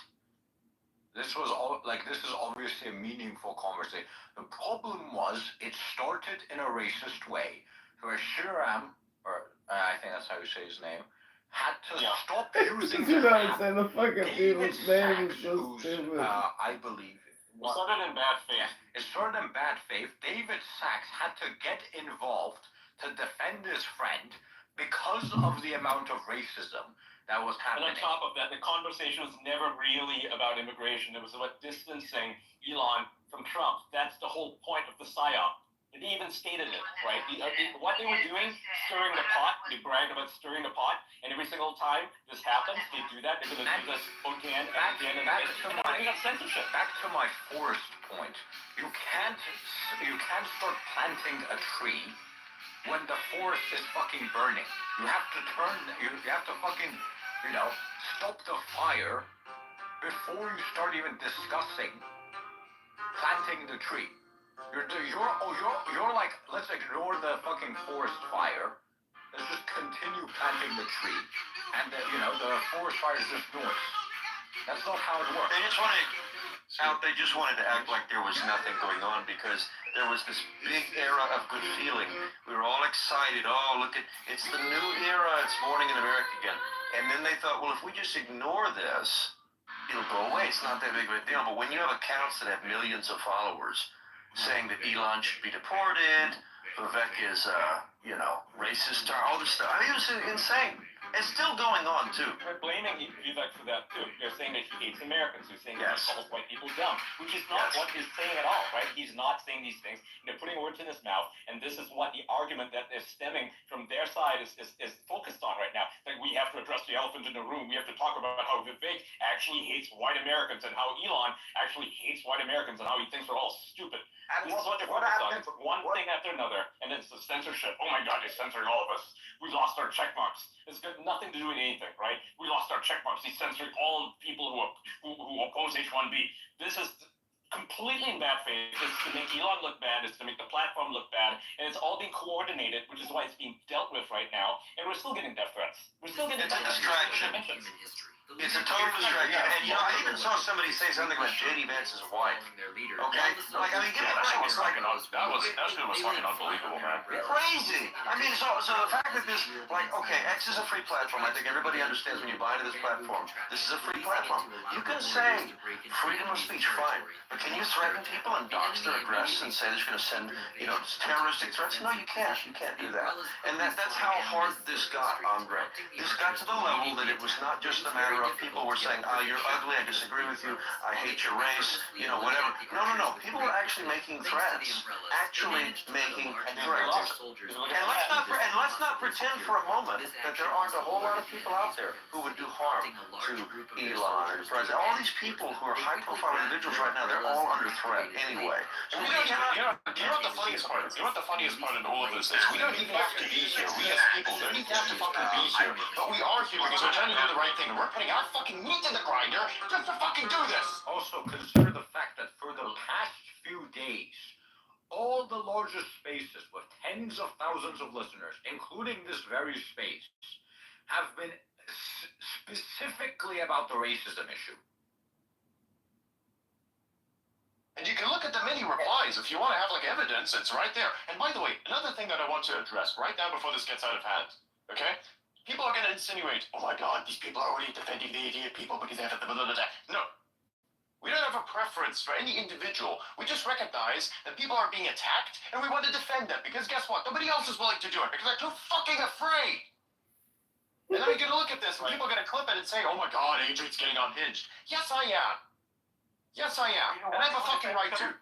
This is obviously a meaningful conversation. The problem was it started in a racist way, where Shiram, or I think that's how you say his name, had to stop using You know what I'm saying? The fucking people's name is so who's, stupid. I believe. It started in bad faith. It started in bad faith. David Sachs had to get involved to defend his friend because of the amount of racism that was And happening. on top of that, the conversation was never really about immigration. It was about distancing Elon from Trump. That's the whole point of the PSYOP. They even stated it, right? What they were doing, stirring the pot, they bragged about stirring the pot, and every single time this happens, they do that. They're going to do this again and again and again. We got censorship. Back to my forest point. You can't start planting a tree when the forest is fucking burning. You have to fucking, stop the fire before you start even discussing planting the tree. You're like, let's ignore the fucking forest fire. Let's just continue planting the tree, and the forest fire is just noise. That's not how it works. They just wanted to act like there was nothing going on because there was this big era of good feeling. We were all excited. Oh, look it's the new era. It's morning in America again. And then they thought, well, if we just ignore this, it'll go away. It's not that big of a deal. But when you have accounts that have millions of followers saying that Elon should be deported, Vivek is, racist, all this stuff. I mean, it was insane. It's still going on, too. They're blaming Vivek for that, too. They're saying that he hates Americans. They're saying Yes. he calls white people dumb, which is not what he's saying at all, right? He's not saying these things. They're putting words in his mouth, and this is what the argument that is stemming from their side is focused on right now. Like, we have to address the elephant in the room. We have to talk about how Vivek actually hates white Americans and how Elon actually hates white Americans and how he thinks we're all stupid. And This is what they're focused on. It's one thing after another, and it's the censorship. Oh my God, they're censoring all of us. We lost our check marks. It's got nothing to do with anything, right? We lost our check marks. He's censoring all people who oppose H-1B. This is completely in bad faith. It's to make Elon look bad. It's to make the platform look bad. And it's all being coordinated, which is why it's being dealt with right now. And we're still getting death threats. We're still getting It's a death distraction. threats. It's a total distraction. And, I even saw somebody say something about J.D. Vance's wife. Okay? Like, I mean, give me a break. It's like, That shit was fucking unbelievable, man. crazy. I mean, so the fact that this, like, okay, X is a free platform. I think everybody understands when you buy into this platform, this is a free platform. You can say freedom of speech, fine. But can you threaten people and dox their address and say they're going to send, terroristic threats? No, you can't. You can't do that. And that's how hard this got, Andre. This got to the level that it was not just a matter of people were saying, oh, you're ugly, I disagree with you, I hate your race, whatever. No. People were actually making threats. Actually making threats. And let's not pretend for a moment that there aren't a whole lot of people out there who would do harm to Elon or the president. All these people who are high-profile individuals right now, they're all under threat anyway. So You know what the funniest part is? You know what the funniest part in all of this is? We don't even have to be here. We as people don't even have to fucking be here. But we are here because we're trying to do the right thing. And we're putting our fucking meat in the grinder just to fucking do this. Also, consider the fact that for the past few days, all the largest spaces with tens of thousands of listeners, including this very space, have been specifically about the racism issue. And you can look at the many replies if you want to have evidence. It's right there. And by the way, another thing that I want to address right now before this gets out of hand, okay? People are going to insinuate, oh my God, these people are already defending the idiot people because they have blah, blah, blah, blah. No. We don't have a preference for any individual. We just recognize that people are being attacked and we want to defend them because guess what? Nobody else is willing to do it because they're too fucking afraid. And then you're going to look at this and people are going to clip it and say, oh my God, Adrian's getting unhinged. Yes, I am. Yes, I am. And I have a fucking right to.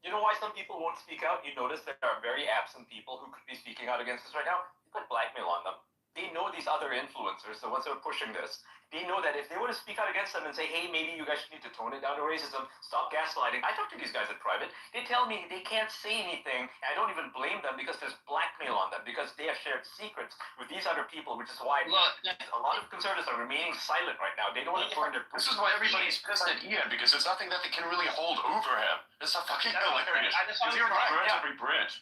You know why some people won't speak out? You notice there are very absent people who could be speaking out against this right now. You put blackmail on them. They know these other influencers, the ones that are pushing this. They know that if they were to speak out against them and say, hey, maybe you guys need to tone it down to racism, stop gaslighting. I talk to these guys in private. They tell me they can't say anything. And I don't even blame them because there's blackmail on them, because they have shared secrets with these other people, which is why a lot of conservatives are remaining silent right now. They don't want to burn their... This is why everybody's pissed at Ian, because there's nothing that they can really hold over him. It's not fucking hilarious. Because he already burns every bridge.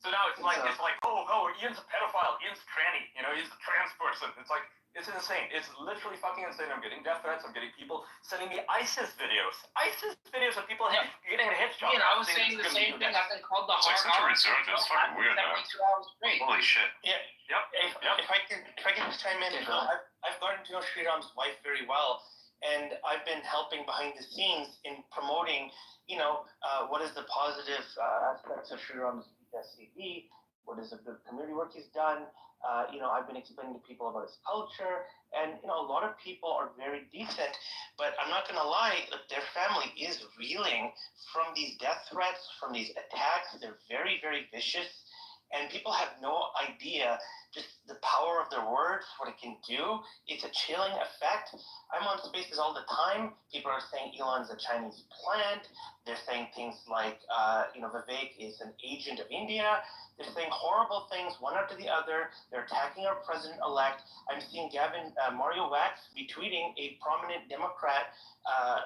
So now it's like, oh, Ian's a pedophile, Ian's a tranny, he's a trans person. It's like, it's insane. It's literally fucking insane. I'm getting death threats. I'm getting people sending me ISIS videos. ISIS videos of people getting a headshot. I was saying the same thing. I've been called the hard It's like such a resurgence. It's fucking weird now. 72 hours straight. Holy shit. Yeah. Yep. If I can just chime in, I've gotten to know Sriram's wife very well, and I've been helping behind the scenes in promoting, what is the positive aspects of Sriram's SCD, what is the community work he's done. I've been explaining to people about his culture, and a lot of people are very decent, but I'm not gonna lie, their family is reeling from these death threats, from these attacks. They're very, very vicious, and people have no idea just the power of their words, what it can do. It's a chilling effect. I'm on spaces all the time. People are saying Elon's a Chinese plant. They're saying things like, Vivek is an agent of India. They're saying horrible things one after the other. They're attacking our president-elect. I'm seeing Mario Wax be tweeting a prominent Democrat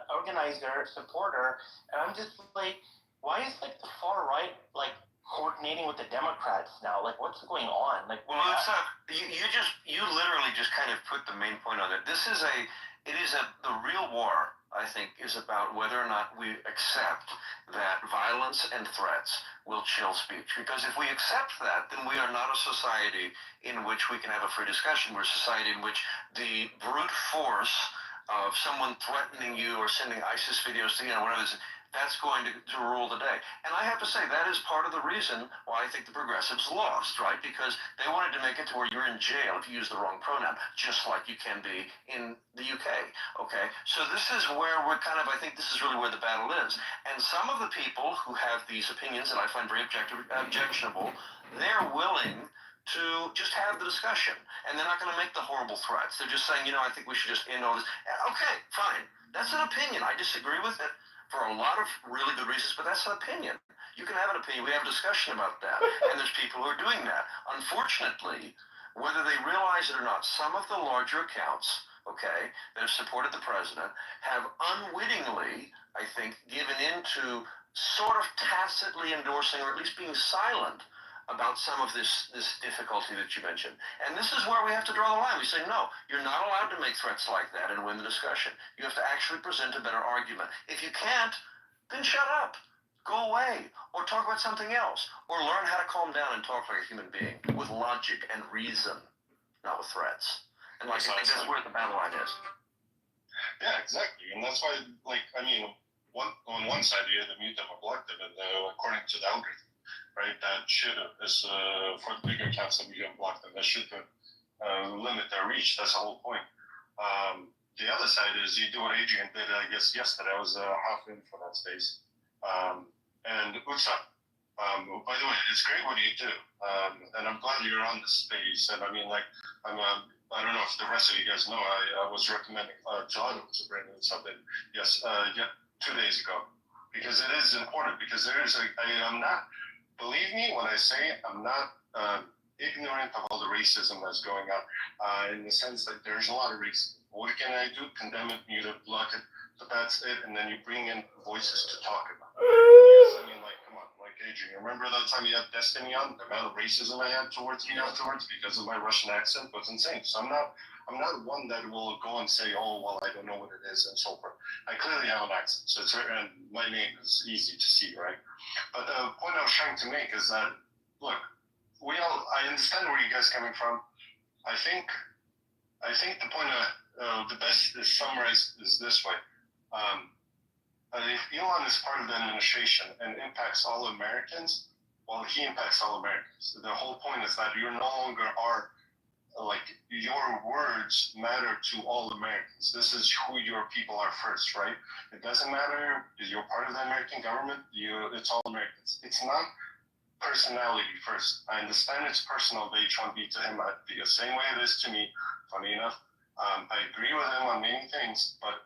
organizer, supporter, and I'm just like, why is the far right coordinating with the Democrats now? What's going on? Well, it's not. You literally just kind of put the main point on it. The real war, I think, is about whether or not we accept that violence and threats will chill speech. Because if we accept that, then we are not a society in which we can have a free discussion. We're a society in which the brute force of someone threatening you or sending ISIS videos to you, whatever it is, that's going to rule the day. And I have to say, that is part of the reason why I think the progressives lost, right? Because they wanted to make it to where you're in jail if you use the wrong pronoun, just like you can be in the UK, okay? So this is where I think this is really where the battle is. And some of the people who have these opinions that I find very objectionable, they're willing to just have the discussion. And they're not going to make the horrible threats. They're just saying, I think we should just end all this. Okay, fine. That's an opinion. I disagree with it for a lot of really good reasons, but that's an opinion. You can have an opinion. We have a discussion about that. And there's people who are doing that. Unfortunately, whether they realize it or not, some of the larger accounts, okay, that have supported the president have unwittingly, I think, given into sort of tacitly endorsing or at least being silent about some of this difficulty that you mentioned. And this is where we have to draw the line. We say, no, you're not allowed to make threats like that and win the discussion. You have to actually present a better argument. If you can't, then shut up. Go away. Or talk about something else. Or learn how to calm down and talk like a human being with logic and reason, not with threats. And I think that's where the battle line is. Yeah, exactly. And that's why, on one side you have the mute them or block them, and according to the algorithm, right? That should for the bigger accounts that we can block them, that should limit their reach. That's the whole point. The other side is you do what Adrian did, I guess, yesterday. I was half in for that space. And Utsa, by the way, it's great what you do. And I'm glad you're on the space. And I don't know if the rest of you guys know, I was recommending John to bring something, 2 days ago. Because it is important, because I'm not, believe me when I say it, I'm not ignorant of all the racism that's going on, in the sense that there's a lot of racism. What can I do? Condemn it, mute it, block it, but that's it, and then you bring in voices to talk about it. And yes, come on, Adrian, remember that time you had Destiny on? The amount of racism I had towards me afterwards because of my Russian accent was insane. So I'm not one that will go and say, oh, well, I don't know what it is and so forth. I clearly have an accent, so and my name is easy to see, right? But the point I was trying to make is that, look, I understand where you guys are coming from. I think the point the best is summarized is this way. If Elon is part of the administration and impacts all Americans, well, he impacts all Americans. The whole point is that you no longer are, your words matter to all Americans. This is who your people are first, right? It doesn't matter if you're part of the American government, it's all Americans. It's not personality first. I understand it's personal, the H-1B to him, the same way it is to me, funny enough. I agree with him on many things, but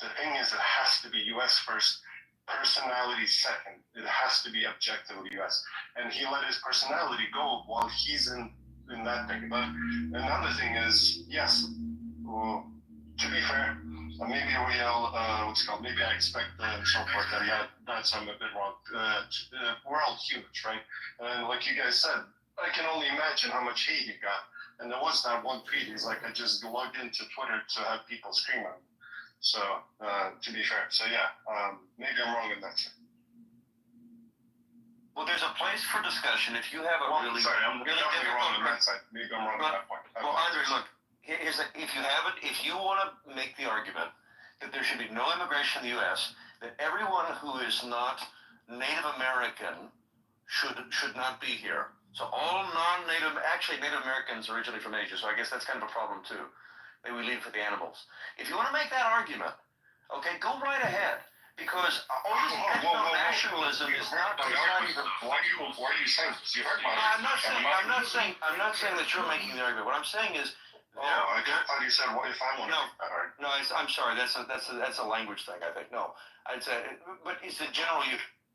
the thing is, it has to be U.S. first, personality second. It has to be objectively U.S. And he let his personality go while he's in that thing. But another thing is, yes, to be fair, maybe maybe I expect and so forth, and that's I'm a bit wrong. We're all humans, right? And like you guys said, I can only imagine how much hate he got. And there was that one tweet, he's like, I just logged into Twitter to have people scream at me. So, to be fair, maybe I'm wrong in that. Well, there's a place for discussion if you have I'm definitely wrong on that side. Maybe I'm wrong on that point. Well, Andre, look, if you want to make the argument that there should be no immigration in the U.S., that everyone who is not Native American should not be here, So all non-Native, actually Native Americans originally from Asia. So I guess that's kind of a problem too. Maybe we leave it for the animals. If you want to make that argument, okay, go right ahead. Because all this ethno-nationalism is not even. Why are you saying this? You heard my. I'm not saying that you're making the argument. What I'm saying is. I thought you said, what if I want to make that argument? No, I'm sorry. That's a language thing. I think no. I'd say, but it's a general.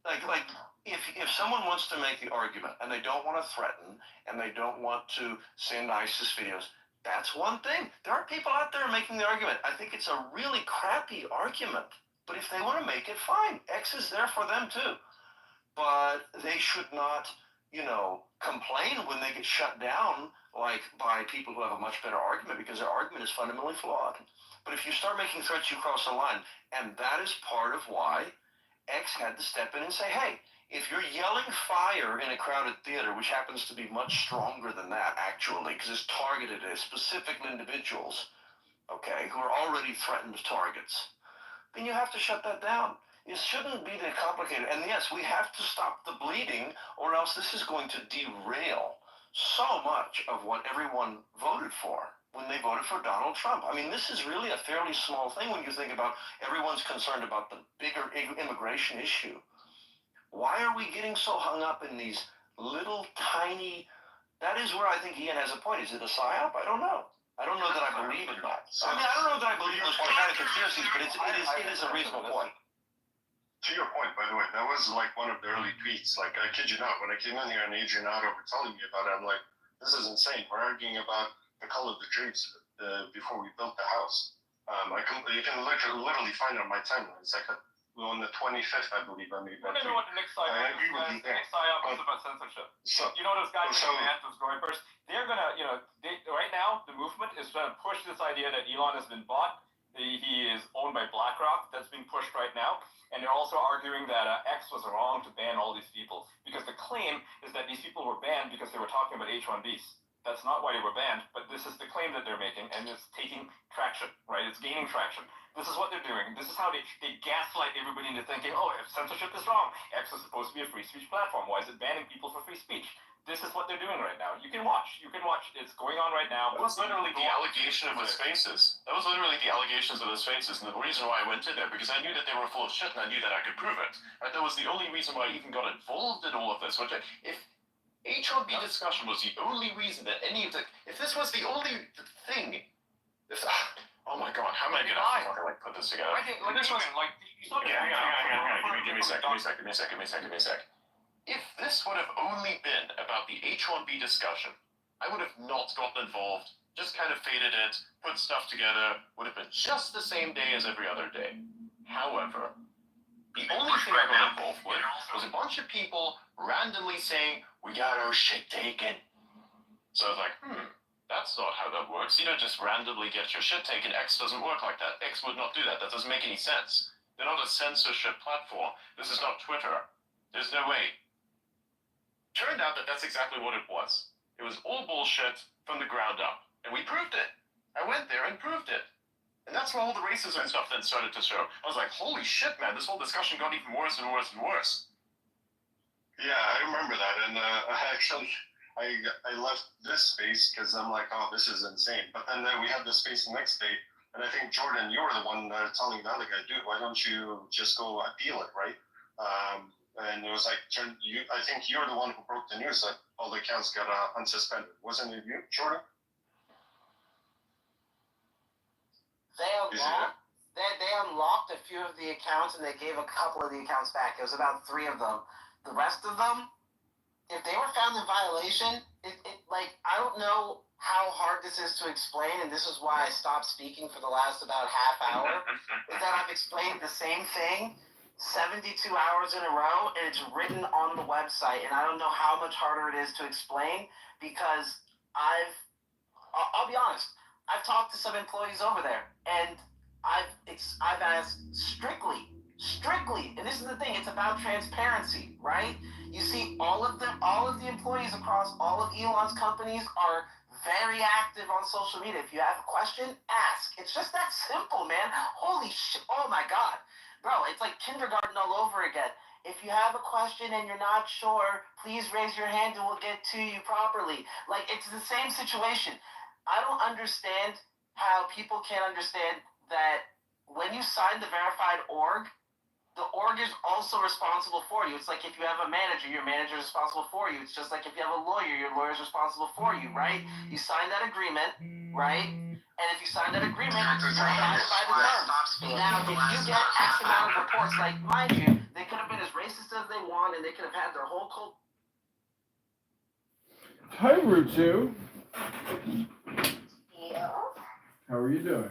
Like if someone wants to make the argument and they don't want to threaten and they don't want to send ISIS videos, that's one thing. There are people out there making the argument. I think it's a really crappy argument. But if they want to make it, fine. X is there for them too. But they should not, complain when they get shut down, like by people who have a much better argument, because their argument is fundamentally flawed. But if you start making threats, you cross a line. And that is part of why X had to step in and say, hey, if you're yelling fire in a crowded theater, which happens to be much stronger than that, actually, because it's targeted at specific individuals, okay, who are already threatened targets, then you have to shut that down. It shouldn't be that complicated. And yes, we have to stop the bleeding, or else this is going to derail so much of what everyone voted for when they voted for Donald Trump. I mean, this is really a fairly small thing when you think about everyone's concerned about the bigger immigration issue. Why are we getting so hung up in these little tiny... That is where I think Ian has a point. Is it a psyop? I don't know. I don't know that I believe in that. I don't know that I believe in those kind of conspiracies, but it is a reasonable point. To your point, by the way, that was like one of the early tweets. Like, I kid you not, when I came in here and Adrian Otto were telling me about it, I'm like, this is insane. We're arguing about the color of the drapes before we built the house. You can literally find it on my timeline. It's like on the 25th, I believe I made that tweet. You know what the next psyop is? The next psyop is about censorship. Those guys those growers, they're going to, right now, the movement is trying to push this idea that Elon has been bought. He is owned by BlackRock. That's being pushed right now. And they're also arguing that X was wrong to ban all these people, because the claim is that these people were banned because they were talking about H-1Bs. That's not why they were banned, but this is the claim that they're making, and it's taking traction, right? It's gaining traction. This is what they're doing. This is how they gaslight everybody into thinking, oh, if censorship is wrong, X is supposed to be a free speech platform. Why is it banning people for free speech? This is what they're doing right now. You can watch. It's going on right now. That was literally the allegation of those faces. That was literally the allegations of those faces, and the reason why I went in there, because I knew that they were full of shit, and I knew that I could prove it. Right? That was the only reason why I even got involved in all of this. If H-1B discussion was the only reason that any of the... If this was the only thing... oh my god, how am I gonna put this together? Hang on. Give me a sec. If this would have only been about the H-1B discussion, I would have not gotten involved, just kind of faded it, put stuff together, would have been just the same day as every other day. However, the only thing I got involved with was a bunch of people randomly saying, we got our shit taken. So I was like, that's not how that works. You don't just randomly get your shit taken. X doesn't work like that. X would not do that. That doesn't make any sense. They're not a censorship platform. This is not Twitter. There's no way. Turned out that that's exactly what it was. It was all bullshit from the ground up. And we proved it. I went there and proved it. And that's where all the racism and stuff then started to show. I was like, holy shit, man, this whole discussion got even worse and worse and worse. Yeah, I remember that. And I left this space because I'm like, oh, this is insane. But then we had the space the next day. And I think, Jordan, you were the one telling the other guy, dude, why don't you just go appeal it, right? And it was like, I think you're the one who broke the news that all the accounts got unsuspended. Wasn't it you, Jordan? They unlocked a few of the accounts, and they gave a couple of the accounts back. It was about 3 of them. The rest of them, if they were found in violation, I don't know how hard this is to explain, and this is why I stopped speaking for the last about half hour, is that I've explained the same thing 72 hours in a row, and it's written on the website, and I don't know how much harder it is to explain, because I'll be honest, I've talked to some employees over there, and I've asked strictly, and this is the thing, it's about transparency, right? You see, all of the employees across all of Elon's companies are very active on social media. If you have a question, ask. It's just that simple, man. Holy shit. Oh my God. Bro, it's like kindergarten all over again. if you have a question and you're not sure, please raise your hand and we'll get to you properly. Like, it's the same situation. I don't understand how people can't understand that when you sign the verified org, the org is also responsible for you. It's like if you have a manager, your manager is responsible for you. It's just like if you have a lawyer, your lawyer is responsible for you, right? You sign that agreement, right? And if you sign that agreement, you're bound by the terms. Now, if you get X amount of reports, like, mind you, they could have been as racist as they want, and they could have had their whole cult. Hi, Rutu. Yeah. How are you doing?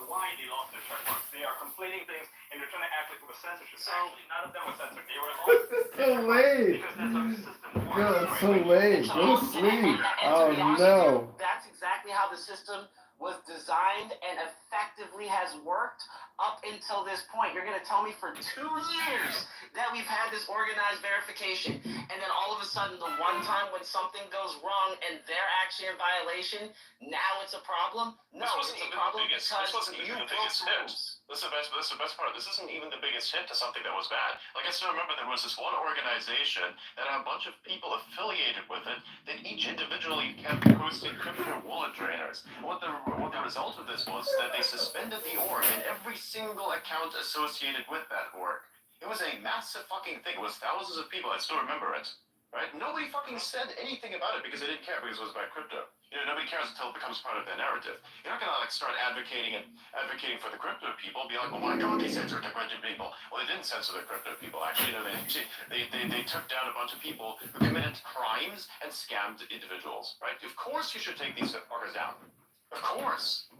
Why they lost their check marks. They are complaining things and they're trying to act like it was censorship. So, actually, none of them was censored. They were all This is so late. because that's how the system works. God, it's so late. Go to sleep. Oh no. That's exactly how the system was designed and effectively has worked up until this point. You're going to tell me for 2 years that we've had this organized verification, and then all of a sudden, the one time when something goes wrong and they're actually in violation, now it's a problem? No, it's a problem because you broke the rules. This is the best part. This isn't even the biggest hit to something that was bad. Like, I still remember there was this one organization that had a bunch of people affiliated with it that each individually kept posting crypto wallet drainers. What the result of this was that they suspended the org and every single account associated with that org. It was a massive fucking thing. It was thousands of people. I still remember it. Right? Nobody fucking said anything about it because they didn't care because it was about crypto. You know, nobody cares until it becomes part of their narrative. You're not gonna like start advocating for the crypto people. Be like, oh my god, they censored the crypto people. Well, they didn't censor the crypto people. Actually, no, they took down a bunch of people who committed crimes and scammed individuals. Right? Of course, you should take these fuckers down. Of course.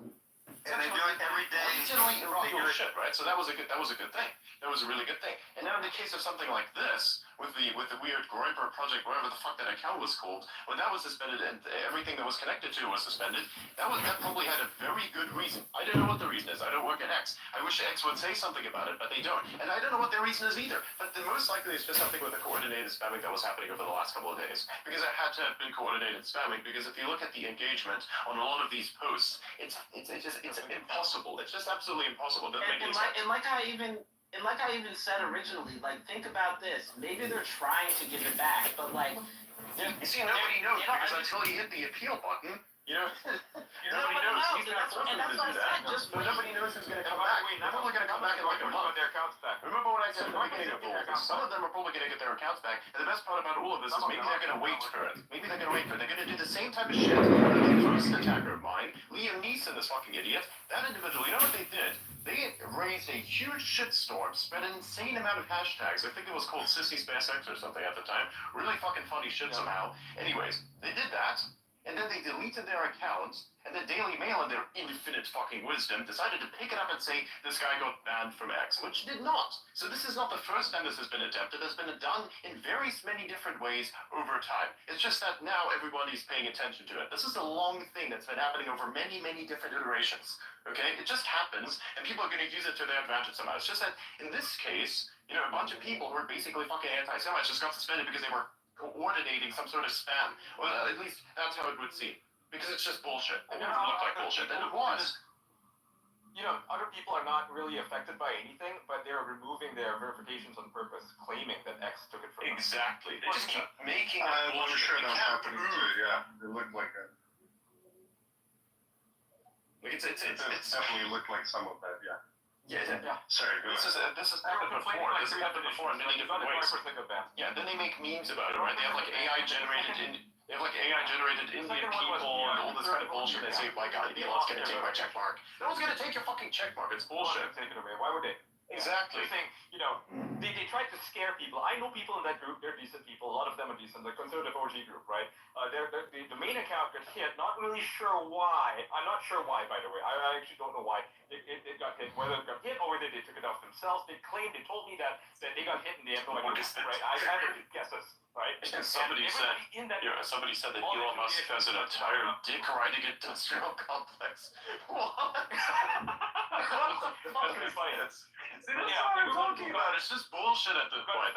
And they do it every day. Illegal shit, right? So that was a good thing. That was a really good thing. And now in the case of something like this, with the weird Groiper project, whatever the fuck that account was called, when that was suspended and everything that was connected to was suspended, that probably had a very good reason. I don't know what the reason is. I don't work at X. I wish X would say something about it, but they don't. And I don't know what their reason is either. But the most likely it's just something with the coordinated spamming that was happening over the last couple of days. Because it had to have been coordinated spamming, because if you look at the engagement on a lot of these posts, it's impossible. It's just absolutely impossible. It doesn't make any sense. And like I even said originally, like, think about this. Maybe they're trying to give it back, but like, you see, nobody knows because until you hit the appeal button, you know, nobody knows. He's not forcing them to do that. But nobody knows who's going to come back. They're probably going to come back in like a month. Their accounts back. Remember what I said at the beginning of all of this? Some of them are probably going to get their accounts back. And the best part about all of this is maybe they're going to wait for it. Maybe they're going to wait for it. They're going to do the same type of shit that the first attacker of mine, Liam Neeson, this fucking idiot, that individual, you know what they did? They raised a huge shitstorm, spread an insane amount of hashtags. I think it was called Sissy SpaceX or something at the time. Really fucking funny shit somehow. Anyways, they did that. and then they deleted their account, and the Daily Mail, in their infinite fucking wisdom, decided to pick it up and say, this guy got banned from X, which did not. So this is not the first time this has been attempted. It's been done in various many different ways over time. It's just that now everybody's paying attention to it. This is a long thing that's been happening over many, many different iterations. Okay? It just happens, and people are going to use it to their advantage somehow. It's just that, in this case, a bunch of people who are basically fucking anti-Semites just got suspended because they were coordinating some sort of spam. Well, at least that's how it would seem. Because it's just bullshit. It never looked like bullshit, and it was. Other people are not really affected by anything, but they're removing their verifications on purpose, claiming that X took it from them. Exactly. They just keep making I'm bullshit. sure They that's can't happening prove. too. Yeah, it looked like a. Like it's definitely looked like some of that. Yeah. Yeah. Sorry, this has happened before. This has happened before in many different ways. Yeah, then they make memes about it, right? They have like AI generated Indian people and all this kind of bullshit. They say, my God, Elon's gonna take my check mark. No one's gonna take your fucking check mark. It's bullshit. Take it away. Why would they? Exactly. They're saying, they tried to scare people. I know people in that group. They're decent people. A lot of them are decent. The conservative OG group, right? The main account got hit. Not really sure why. I'm not sure why, by the way. I actually don't know why it got hit. Whether it got hit or whether they took it off themselves. They told me that they got hit and they have no idea. Right? I have guesses. Right? And somebody said that Elon Musk has an entire dick riding industrial complex. What? That's pretty funny. That's what I'm talking about. It's just bullshit at this point.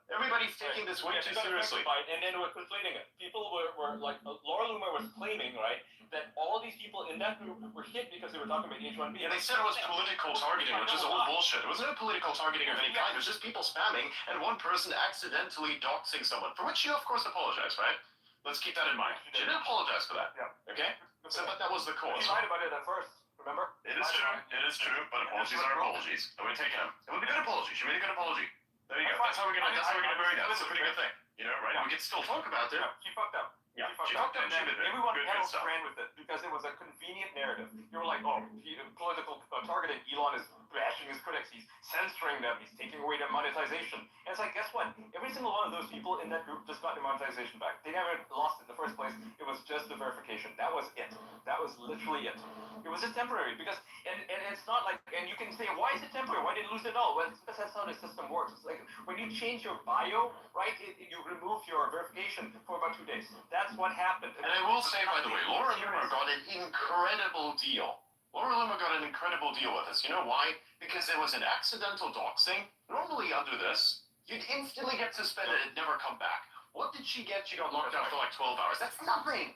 Everybody's taking this way too seriously. And then we're conflating it. People were like, Laura Loomer was claiming, right, that all of these people in that group were hit because they were talking about H1B. Yeah, they said it was political targeting, which is all bullshit. It wasn't a political targeting of any kind. It was just people spamming and one person accidentally doxing someone, for which you, of course, apologize, right? Let's keep that in mind. She didn't apologize for that. Yeah. Okay? So, but that was the cause. She lied about it at first. Remember? It is true, but apologies are apologies. And we're taking them. It was a good apology. She made a good apology. There you go. That's how we're gonna bury that. That's a pretty good thing. Right? Yeah. We can still talk about it. Yeah, she fucked up. Yeah, she fucked up. And everyone else ran with it because it was a convenient narrative. They were like, political targeting. Elon is bashing his critics. He's censoring them. He's taking away their monetization. And it's like, guess what? Every single one of those people in that group just got their monetization back. They never lost it in the first place. It was just the verification. That was it. That was literally it. It was just temporary because, and it's not like, and you can say, why is it temporary? Why did it lose it all? Well, it's because that's how the system works. It's like when you change your bio, right? You remove your verification for about 2 days. That's what happened. And I will say, by the way, Laura Loomer got an incredible deal. Laura Loomer got an incredible deal with this. You know why? Because there was an accidental doxing. Normally under this, you'd instantly get suspended and never come back. What did she get? She got locked out for like 12 hours. That's nothing.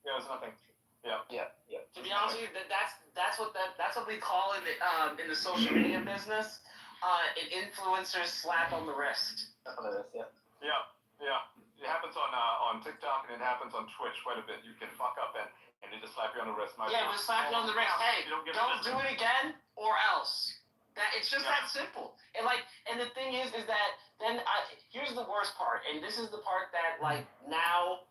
Yeah, it's nothing. Yeah. To be honest with you, that's what we call in the social media business, an influencer's slap on the wrist. Yeah. It happens on TikTok and it happens on Twitch quite a bit. You can fuck up and they just slap you on the wrist. We'll slap you on the wrist. Hey, don't do it again or else. It's just that simple. And the thing is that then here's the worst part, and this is the part that now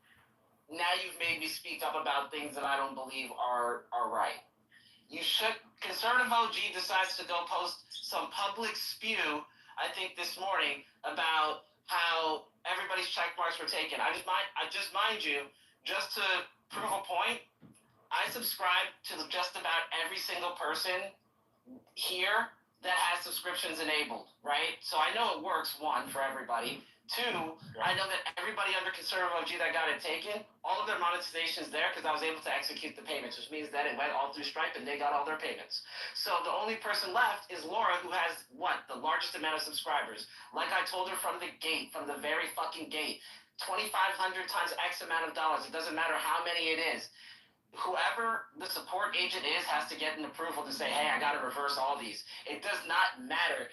you've made me speak up about things that I don't believe are right. Conservative OG decides to go post some public spew, I think this morning, about how everybody's check marks were taken. Just mind you, just to prove a point, I subscribe to just about every single person here that has subscriptions enabled, right? So I know it works, one, for everybody. Two, I know that everybody under conservative OG that got it taken, all of their monetization's there because I was able to execute the payments, which means that it went all through Stripe and they got all their payments. So the only person left is Laura, who has, the largest amount of subscribers. Like I told her from the gate, from the very fucking gate, 2,500 times X amount of dollars. It doesn't matter how many it is. Whoever the support agent is has to get an approval to say, hey, I got to reverse all these. It does not matter.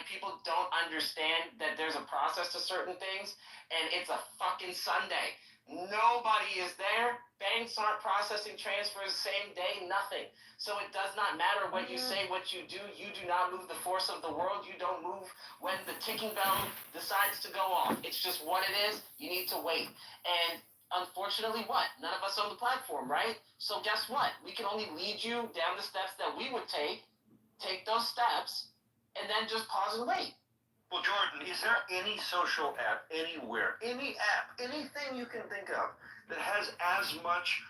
People don't understand that there's a process to certain things, and it's a fucking Sunday. Nobody is there. Banks aren't processing transfers same day, nothing. So it does not matter what you say, what you do. You do not move the force of the world. You don't move when the ticking bell decides to go off. It's just what it is. You need to wait. And unfortunately, none of us own the platform, right? So guess what? We can only lead you down the steps that we would take those steps, and then just pause and wait. Well, Jordan, is there any social app anywhere, any app, anything you can think of that has as much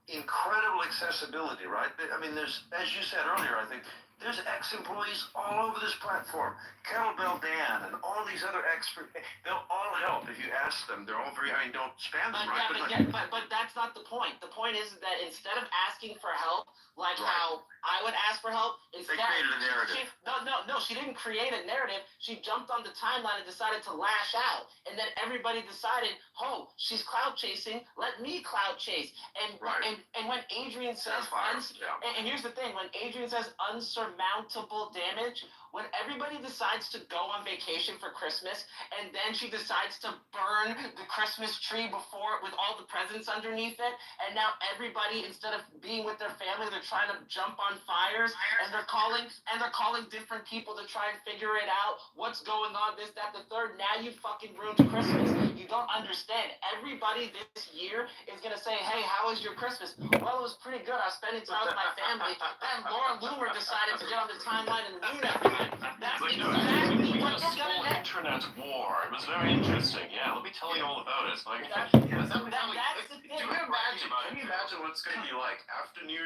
incredible accessibility, right? I mean, there's, as you said earlier, I think, there's ex-employees all over this platform. Kettlebell Dan and all these other experts, they'll all help if you ask them. They're all very, I mean, don't spam them, right? But that's not the point. The point is that instead of asking for help, like how I would ask for help, instead, they created a narrative. She didn't create a narrative. She jumped on the timeline and decided to lash out. And then everybody decided, oh, she's clout chasing. Let me clout chase. And when Adrian says, and here's the thing, when Adrian says unsurmountable damage, when everybody decides to go on vacation for Christmas, and then she decides to burn the Christmas tree before with all the presents underneath it, and now everybody, instead of being with their family, they're trying to jump on fires, and they're calling different people to try and figure it out, what's going on, this, that, the third. Now you fucking ruined Christmas. You don't understand. Everybody this year is gonna say, hey, how was your Christmas? Well, it was pretty good. I was spending time with my family. Then Laura Loomer decided to get on the timeline and ruin everything. That's exactly what you're gonna get. Internet war. It was very interesting. Yeah, let me tell you all about it. Like, That's the thing. can you imagine what it's going to be like after New